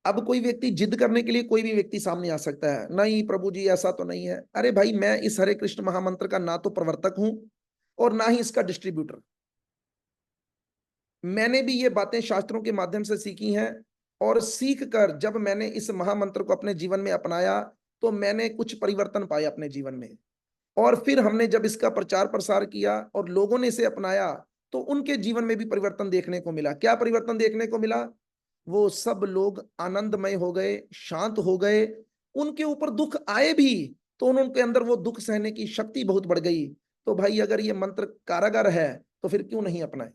अब कोई व्यक्ति जिद करने के लिए कोई भी व्यक्ति सामने आ सकता है, नहीं प्रभु जी ऐसा तो नहीं है। अरे भाई, मैं इस हरे कृष्ण महामंत्र का ना तो प्रवर्तक हूं और ना ही इसका डिस्ट्रीब्यूटर। मैंने भी ये बातें शास्त्रों के माध्यम से सीखी हैं, और सीख कर जब मैंने इस महामंत्र को अपने जीवन में अपनाया तो मैंने कुछ परिवर्तन पाए अपने जीवन में। और फिर हमने जब इसका प्रचार प्रसार किया और लोगों ने इसे अपनाया तो उनके जीवन में भी परिवर्तन देखने को मिला। क्या परिवर्तन देखने को मिला? वो सब लोग आनंदमय हो गए, शांत हो गए। उनके ऊपर दुख आए भी तो उनके अंदर वो दुख सहने की शक्ति बहुत बढ़ गई। तो भाई, अगर ये मंत्र कारागर है तो फिर क्यों नहीं अपनाए?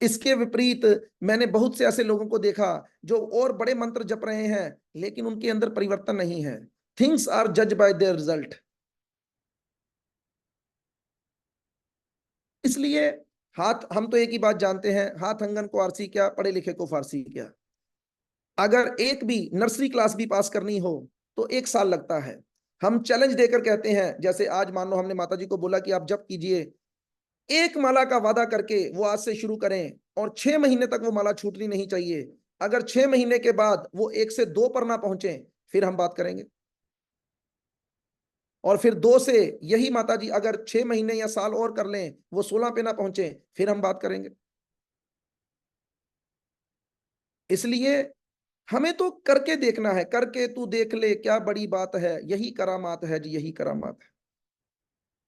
इसके विपरीत मैंने बहुत से ऐसे लोगों को देखा जो और बड़े मंत्र जप रहे हैं लेकिन उनके अंदर परिवर्तन नहीं है। थिंग्स आर जज बाय देयर रिजल्ट। इसलिए हाथ, हम तो एक ही बात जानते हैं, हाथ अंगन को आरसी क्या, पढ़े लिखे को फारसी क्या। अगर एक भी नर्सरी क्लास भी पास करनी हो तो 1 साल लगता है। हम चैलेंज देकर कहते हैं, जैसे आज मान लो हमने माता जी को बोला कि आप जप कीजिए, 1 माला का वादा करके वो आज से शुरू करें और 6 महीने तक वो माला छूटनी नहीं चाहिए। अगर 6 महीने के बाद वो 1 से 2 पर ना पहुंचे, फिर हम बात करेंगे। और फिर 2 से यही माता जी अगर 6 महीने या साल और कर लें, वो 16 पे ना पहुंचे, फिर हम बात करेंगे। इसलिए हमें तो करके देखना है, करके तू देख ले क्या बड़ी बात है, यही करामात है जी, यही करामात है।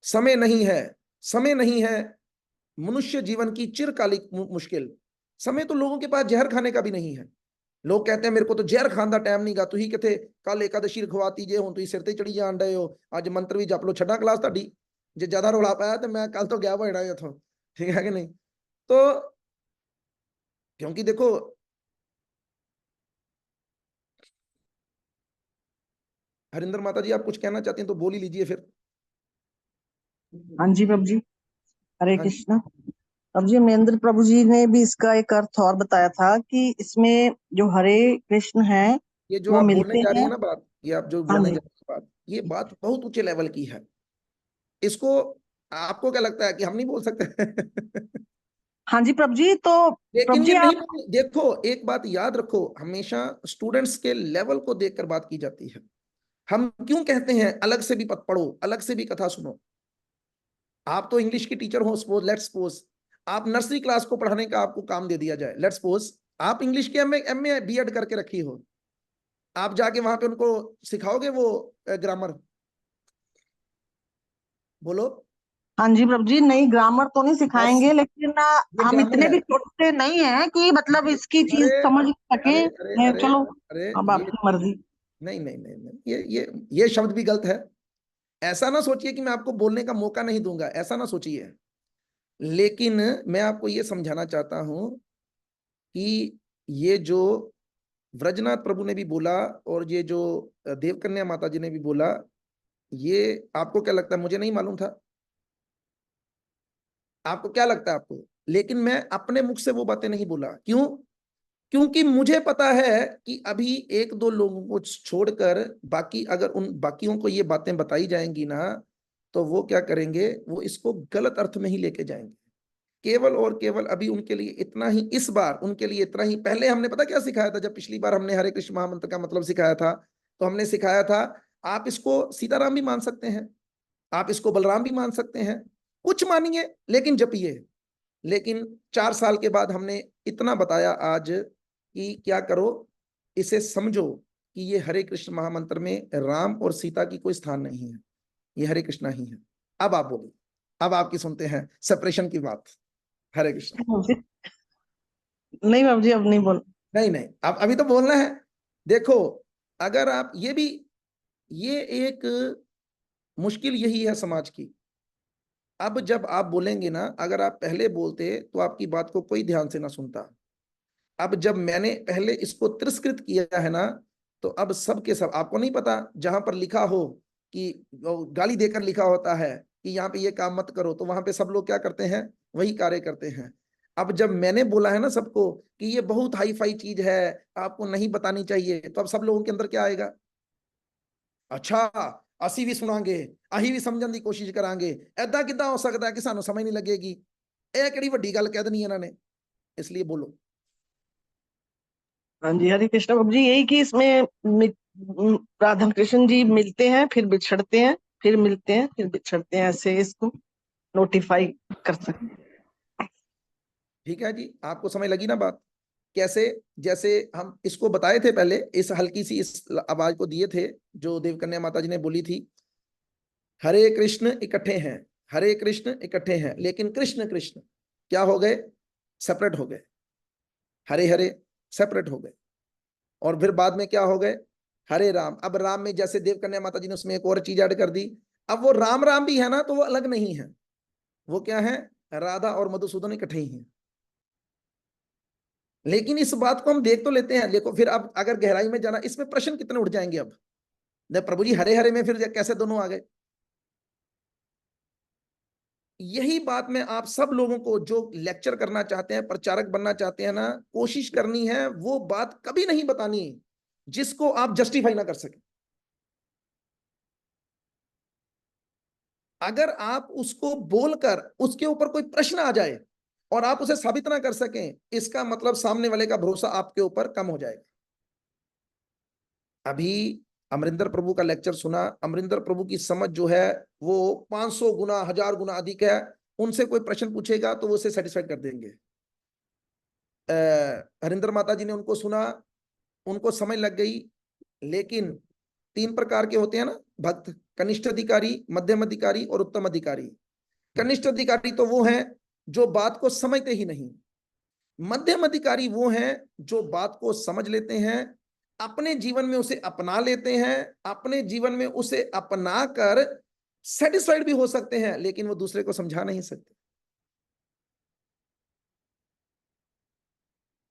समय नहीं है, समय नहीं है मनुष्य जीवन की चिरकालिक मुश्किल। समय तो लोगों के पास जहर खाने का भी नहीं है। लोग कहते हैं मेरे को तो जहर खान का टाइम नहीं गा, तू ही कहते कल एकादशी रखवाती जे हूं, तू सिर ते चढ़ी जान रहे हो, आज मंत्र भी जप लो, छठा क्लास ताड़ी जे ज्यादा रौला पाया तो मैं कल तो गया होना इथों, ठीक है कि नहीं। तो क्योंकि देखो हरिंदर माता जी आप कुछ कहना चाहती हैं तो बोल ही लीजिए फिर। हाँ जी प्रभु जी, हरे हाँ जी। कृष्णा। प्रभु जी, महेंद्र प्रभु जी ने भी इसका एक अर्थ और बताया था कि इसमें जो हरे कृष्ण है ये जो वो आप बोलने मिलते जा रही है हैं। ना बात, ये आप जो हाँ बोलने जी। जा रही है बात, ये बात बहुत ऊंचे लेवल की है। इसको आपको क्या लगता है कि हम नहीं बोल सकते? हाँ जी प्रभु जी, तो लेकिन प्रभु ये जी नहीं, आप देखो एक बात याद रखो, हमेशा स्टूडेंट्स के लेवल को देखकर बात की जाती है। हम क्यों कहते हैं अलग से भी पढ़ पढ़ो, अलग से भी कथा सुनो। आप तो इंग्लिश की टीचर हो, सपोज लेट्स सपोज आप नर्सरी क्लास को पढ़ाने का आपको काम दे दिया जाए, लेट्स सपोज आप इंग्लिश के एमए बीएड करके रखी हो, आप जाके वहां पे उनको सिखाओगे वो ग्रामर? बोलो। हाँ जी प्रभु जी, नहीं ग्रामर तो नहीं बस सिखाएंगे, लेकिन ये हम ग्रामर इतने है। भी छोटे नहीं हैं कि मतलब इसकी अरे चीज समझ सके। अरे अरे अरे चलो अरे अब ये आपकी मर्जी। नहीं नहीं नहीं नहीं, ये शब्द भी गलत है। ऐसा ना सोचिए कि मैं आपको बोलने का मौका नहीं दूंगा, ऐसा ना सोचिए। लेकिन मैं आपको ये समझाना चाहता हूं कि ये जो व्रजनाथ प्रभु ने भी बोला और ये जो देवकन्या माता जी ने भी बोला, ये आपको क्या लगता है? मुझे नहीं मालूम था, आपको क्या लगता है आपको? लेकिन मैं अपने मुख से वो बातें नहीं बोला। क्यों? क्योंकि मुझे पता है कि अभी 1-2 लोगों को छोड़कर बाकी अगर उन बाकियों को ये बातें बताई जाएंगी ना, तो वो क्या करेंगे, वो इसको गलत अर्थ में ही लेके जाएंगे। केवल और केवल अभी उनके लिए इतना ही, इस बार उनके लिए इतना ही। पहले हमने पता क्या सिखाया था? जब पिछली बार हमने हरे कृष्ण महामंत्र का मतलब सिखाया था, तो हमने सिखाया था आप इसको सीताराम भी मान सकते हैं, आप इसको बलराम भी मान सकते हैं, कुछ मानिए लेकिन जपिए। लेकिन 4 साल के बाद हमने इतना बताया आज कि क्या करो, इसे समझो कि ये हरे कृष्ण महामंत्र में राम और सीता की कोई स्थान नहीं है, ये हरे कृष्णा ही है। अब आप बोलिए, अब आपकी सुनते हैं सेपरेशन की बात। हरे कृष्ण। नहीं बाबू जी, अब नहीं बोल। नहीं नहीं, अब अभी तो बोलना है। देखो अगर आप ये भी, ये एक मुश्किल यही है समाज की। अब जब आप बोलेंगे ना, अगर आप पहले बोलते तो आपकी बात को कोई ध्यान से ना सुनता। अब जब मैंने पहले इसको तिरस्कृत किया है ना, तो अब सब के सब, आपको नहीं पता जहां पर लिखा हो कि गाली देकर लिखा होता है कि यहाँ पे ये काम मत करो, तो वहां पे सब लोग क्या करते हैं? वही कार्य करते हैं। अब जब मैंने बोला है ना सबको कि ये बहुत हाई फाई चीज है, आपको नहीं बतानी चाहिए, तो अब सब लोगों के अंदर क्या आएगा? अच्छा ਅਸੀਂ ਵੀ ਸੁਣਾਂਗੇ, ਅਸੀਂ ਵੀ ਸਮਝਣ ਦੀ ਕੋਸ਼ਿਸ਼ ਕਰਾਂਗੇ, ਐਦਾਂ ਕਿਦਾਂ ਹੋ ਸਕਦਾ ਕਿ ਸਾਨੂੰ ਸਮਝ ਨਹੀਂ ਲੱਗੇਗੀ? ਇਹ ਕਿਹੜੀ ਵੱਡੀ ਗੱਲ ਕਹਿ ਦੇਣੀ ਇਹਨਾਂ ਨੇ। इसलिए बोलो। हाँ जी, हरे कृष्णा प्रभु जी, यही कि इसमें राधा कृष्ण जी मिलते हैं फिर बिछड़ते हैं, फिर मिलते हैं फिर बिछड़ते हैं, ऐसे इसको नोटिफाई कर सकते हैं। ठीक है जी, आपको समझ लगी ना बात? कैसे? जैसे हम इसको बताए थे पहले, इस हल्की सी इस आवाज को दिए थे जो देवकन्या माता जी ने बोली थी, हरे कृष्ण इकट्ठे हैं, हरे कृष्ण इकट्ठे हैं, लेकिन कृष्ण कृष्ण क्या हो गए? सेपरेट हो गए। हरे हरे सेपरेट हो गए। और फिर बाद में क्या हो गए? हरे राम। अब राम में जैसे देवकन्या माता जी ने उसमें एक और चीज ऐड कर दी, अब वो राम राम भी है ना, तो वो अलग नहीं है, वो क्या है? राधा और मधुसूदन इकट्ठे ही हैं। लेकिन इस बात को हम देख तो लेते हैं। देखो फिर अब अगर गहराई में जाना, इसमें प्रश्न कितने उठ जाएंगे अब? प्रभु जी हरे हरे में फिर कैसे दोनों आ गए? यही बात मैं आप सब लोगों को जो लेक्चर करना चाहते हैं, प्रचारक बनना चाहते हैं ना, कोशिश करनी है वो बात कभी नहीं बतानी जिसको आप जस्टिफाई ना कर सके। अगर आप उसको बोलकर उसके ऊपर कोई प्रश्न आ जाए और आप उसे साबित ना कर सकें, इसका मतलब सामने वाले का भरोसा आपके ऊपर कम हो जाएगा। अभी अमरिंदर प्रभु का लेक्चर सुना, अमरिंदर प्रभु की समझ जो है वो 500 गुना 1000 गुना अधिक है। उनसे कोई प्रश्न पूछेगा तो वो उसे सेटिस्फाइड कर देंगे। हरिंदर माता जी ने उनको सुना, उनको समझ लग गई। लेकिन 3 प्रकार के होते हैं ना भक्त, कनिष्ठ अधिकारी, मध्यम अधिकारी और उत्तम अधिकारी। कनिष्ठ अधिकारी तो वो हैं जो बात को समझते ही नहीं। मध्यम अधिकारी वो हैं जो बात को समझ लेते हैं, अपने जीवन में उसे अपना लेते हैं, अपने जीवन में उसे अपना कर सेटिस्फाइड भी हो सकते हैं, लेकिन वो दूसरे को समझा नहीं सकते।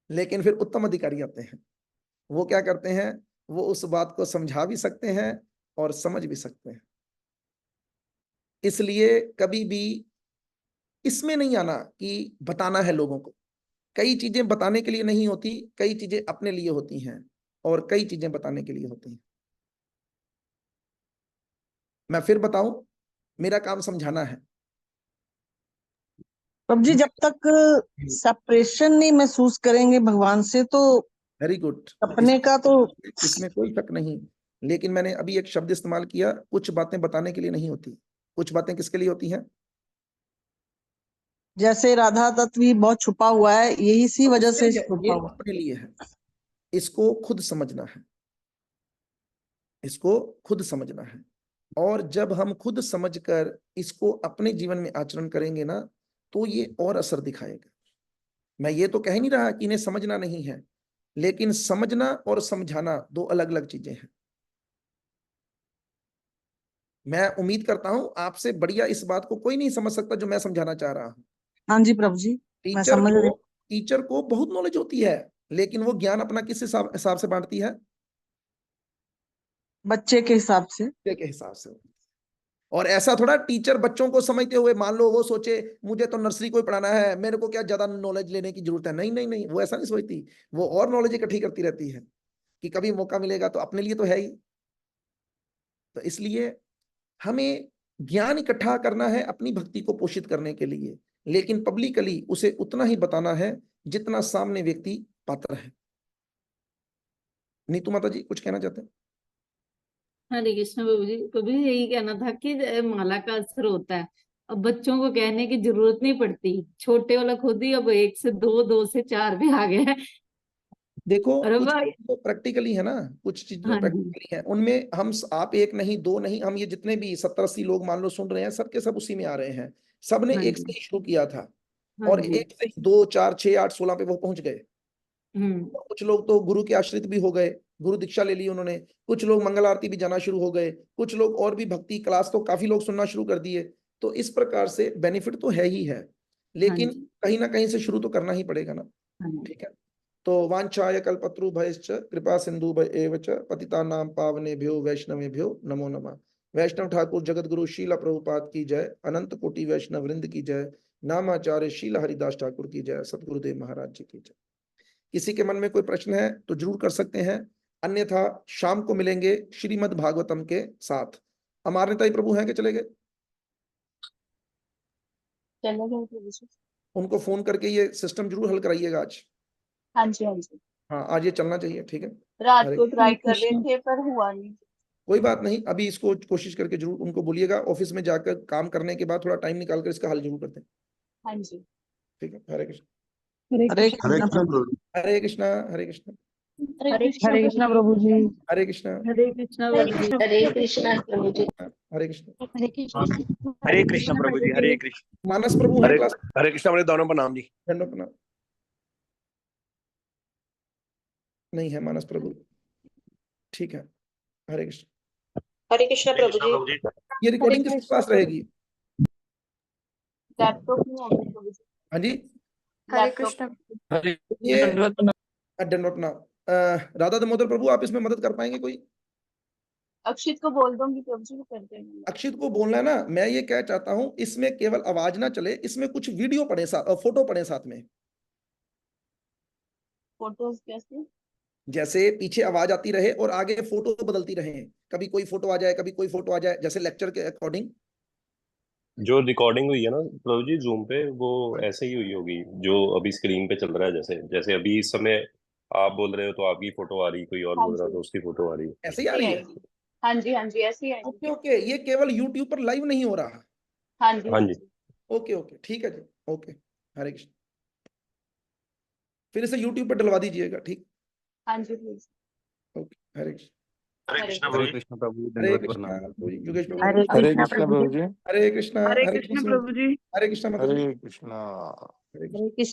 लेकिन फिर उत्तम अधिकारी आते हैं, वो क्या करते हैं, वो उस बात को समझा भी सकते हैं और समझ भी सकते हैं। इसलिए कभी भी इसमें नहीं आना कि बताना है लोगों को। कई चीजें बताने के लिए नहीं होती, कई चीजें अपने लिए होती हैं और कई चीजें बताने के लिए होती हैं। मैं फिर बताऊं, मेरा काम समझाना है। प्रभु जी, जब तक सेपरेशन नहीं महसूस करेंगे भगवान से तो वेरी गुड, अपने का तो इसमें कोई शक नहीं। लेकिन मैंने अभी एक शब्द इस्तेमाल किया, कुछ बातें बताने के लिए नहीं होती, कुछ बातें किसके लिए होती हैं? जैसे राधा तत्व भी बहुत छुपा हुआ है, यही सी वजह से छुपा ये हुआ है। अपने लिए है, इसको खुद समझना है, इसको खुद समझना है। और जब हम खुद समझकर इसको अपने जीवन में आचरण करेंगे ना, तो ये और असर दिखाएगा। मैं ये तो कह नहीं रहा कि इन्हें समझना नहीं है, लेकिन समझना और समझाना दो अलग अलग चीजें हैं। मैं उम्मीद करता हूं आपसे बढ़िया इस बात को कोई नहीं समझ सकता जो मैं समझाना चाह रहा हूं। हाँ जी प्रभु जी, मैं समझ रही हूँ। टीचर को बहुत नॉलेज होती है, लेकिन वो ज्ञान अपना किस हिसाब से बांटती है? बच्चे के हिसाब से। बच्चे के हिसाब से। और ऐसा थोड़ा टीचर बच्चों को समझते हुए, मान लो वो सोचे मुझे तो नर्सरी को ही पढ़ाना है, मेरे को क्या ज्यादा नॉलेज लेने की जरूरत है। नहीं नहीं नहीं, वो ऐसा नहीं सोचती। वो और नॉलेज इकट्ठी करती रहती है कि कभी मौका मिलेगा तो अपने लिए तो है ही। तो इसलिए हमें ज्ञान इकट्ठा करना है अपनी भक्ति को पोषित करने के लिए, लेकिन पब्लिकली उसे उतना ही बताना है जितना सामने व्यक्ति पात्र है। नीतू माता जी कुछ कहना चाहते हैं? हरे कृष्ण प्रभु जी यही कहना था कि माला का असर होता है। अब बच्चों को कहने की जरूरत नहीं पड़ती, छोटे वाला खुद ही अब 1 से 2, 2 से 4 भी आ गया है। देखो कुछ भाई तो प्रैक्टिकली है ना, कुछ चीजें हाँ जी। प्रैक्टिकली है, उनमें हम आप एक नहीं दो नहीं, हम ये जितने भी 70-80 लोग मान लो सुन रहे हैं, सबके सब उसी में आ रहे हैं। सबने हाँ एक जी। से ही शुरू किया था हाँ और जी। 1 से 2 4 6 8 16 पे वो पहुंच गए। कुछ लोग तो गुरु के आश्रित भी हो गए, गुरु दीक्षा ले ली उन्होंने। कुछ लोग मंगल आरती भी जाना शुरू हो गए, कुछ लोग और भी भक्ति क्लास तो काफी लोग सुनना शुरू कर दिए। तो इस प्रकार से बेनिफिट तो है ही है, लेकिन कहीं ना कहीं से शुरू तो करना ही पड़ेगा ना। ठीक है, तो वांछाय कल्पतरुभ्यश्च कृपा सिंधुभ्य च पतितानां पावनेभ्यो वैष्णवेभ्यो नमो नमः। वैष्णव ठाकुर जगत गुरु शीला प्रभुपाद की जय, अनंत कोटि वैष्णव वृंद की जय, नामाचार्य शील हरिदास ठाकुर की जय, सतगुरुदेव महाराज जी की जय। किसी के मन में कोई प्रश्न है तो जरूर कर सकते हैं, अन्यथा शाम को मिलेंगे श्रीमद् भागवतम के साथ। अमारनेताई प्रभु हैं कि चले गए? चले गए प्रभु जी। उनको फोन करके ये सिस्टम जरूर हल कराइएगा आज। हाँ जी हाँ जी, हाँ आज ये चलना चाहिए। ठीक है, रात को ट्राई कर रहे थे पर हुआ नहीं। कोई बात नहीं, अभी इसको कोशिश करके जरूर उनको बोलिएगा, ऑफिस में जाकर काम करने के बाद थोड़ा टाइम निकाल कर इसका हल जरूर करते हैं। हाँ जी, ठीक है, हरे कृष्ण। हरे कृष्ण। हरे कृष्णा हरे कृष्ण। हरे कृष्ण प्रभु जी। हरे कृष्णा। हरे कृष्ण प्रभु जी। हरे कृष्णा प्रभु जी। हरे कृष्ण। हरे कृष्ण प्रभु जी। हरे कृष्ण। मानस प्रभु है क्लास? हरे कृष्णा मेरे दोनों प्रणाम जी। दंडो प्रणाम। नहीं है मानस प्रभु, ठीक है, हरे कृष्ण। हरे कृष्णा प्रभु जी। ये रिकॉर्डिंग किस पास रहेगी? लैपटॉप में होगी प्रभु जी। हाँ जी, हरे कृष्ण। ये दंडवत प्रणाम। राधा दामोदर प्रभु आप इसमें मदद कर पाएंगे कोई? अक्षित को बोल दूंगी प्रभु जी, वो कर देंगे। अक्षित को बोलना है ना, मैं ये क्या चाहता हूं, इसमें केवल आवाज ना चले, इसमें कुछ वीडियो पड़े साथ, फोटो पड़े साथ में। फोटोज कैसे? जैसे पीछे आवाज आती रहे और आगे फोटो बदलती रहे, कभी कोई फोटो आ जाए, कभी कोई फोटो आ जाए, जैसे लेक्चर के अकॉर्डिंग। जो रिकॉर्डिंग हुई है ना प्रभु जी जूम पे, वो ऐसे ही हुई होगी जो अभी स्क्रीन पे चल रहा है। जैसे जैसे अभी इस समय आप बोल रहे हो तो आपकी फोटो आ रही, कोई और हाँ बोल रहा जी, तो उसकी फोटो आ रही। ऐसे ही आ रही है। हाँ जी, हाँ जी, ऐसे ही आएगी। ओके ओके, ये केवल यूट्यूब पर लाइव नहीं हो रहा। हाँ जी, हाँ जी। ओके ओके, ठीक है जी, ओके। हरे कृष्ण। फिर इसे यूट्यूब पर डलवा दीजिएगा, ठीक। हाँ जी प्लीज। ओके, हरे कृष्ण। हरे कृष्ण हरे प्रभु जी। कृष्ण प्रभु जी, हरे दंडवत कृष्णा प्रणाम। योगेश प्रभु। हरे हरे कृष्णा कृष्ण प्रभु जी। प्रभु जी। हरे कृष्णा, हरे हरे कृष्ण कृष्ण प्रभु जी। हरे कृष्णा माता जी। हरे कृष्णा। हरे कृष्ण। हरे कृष्ण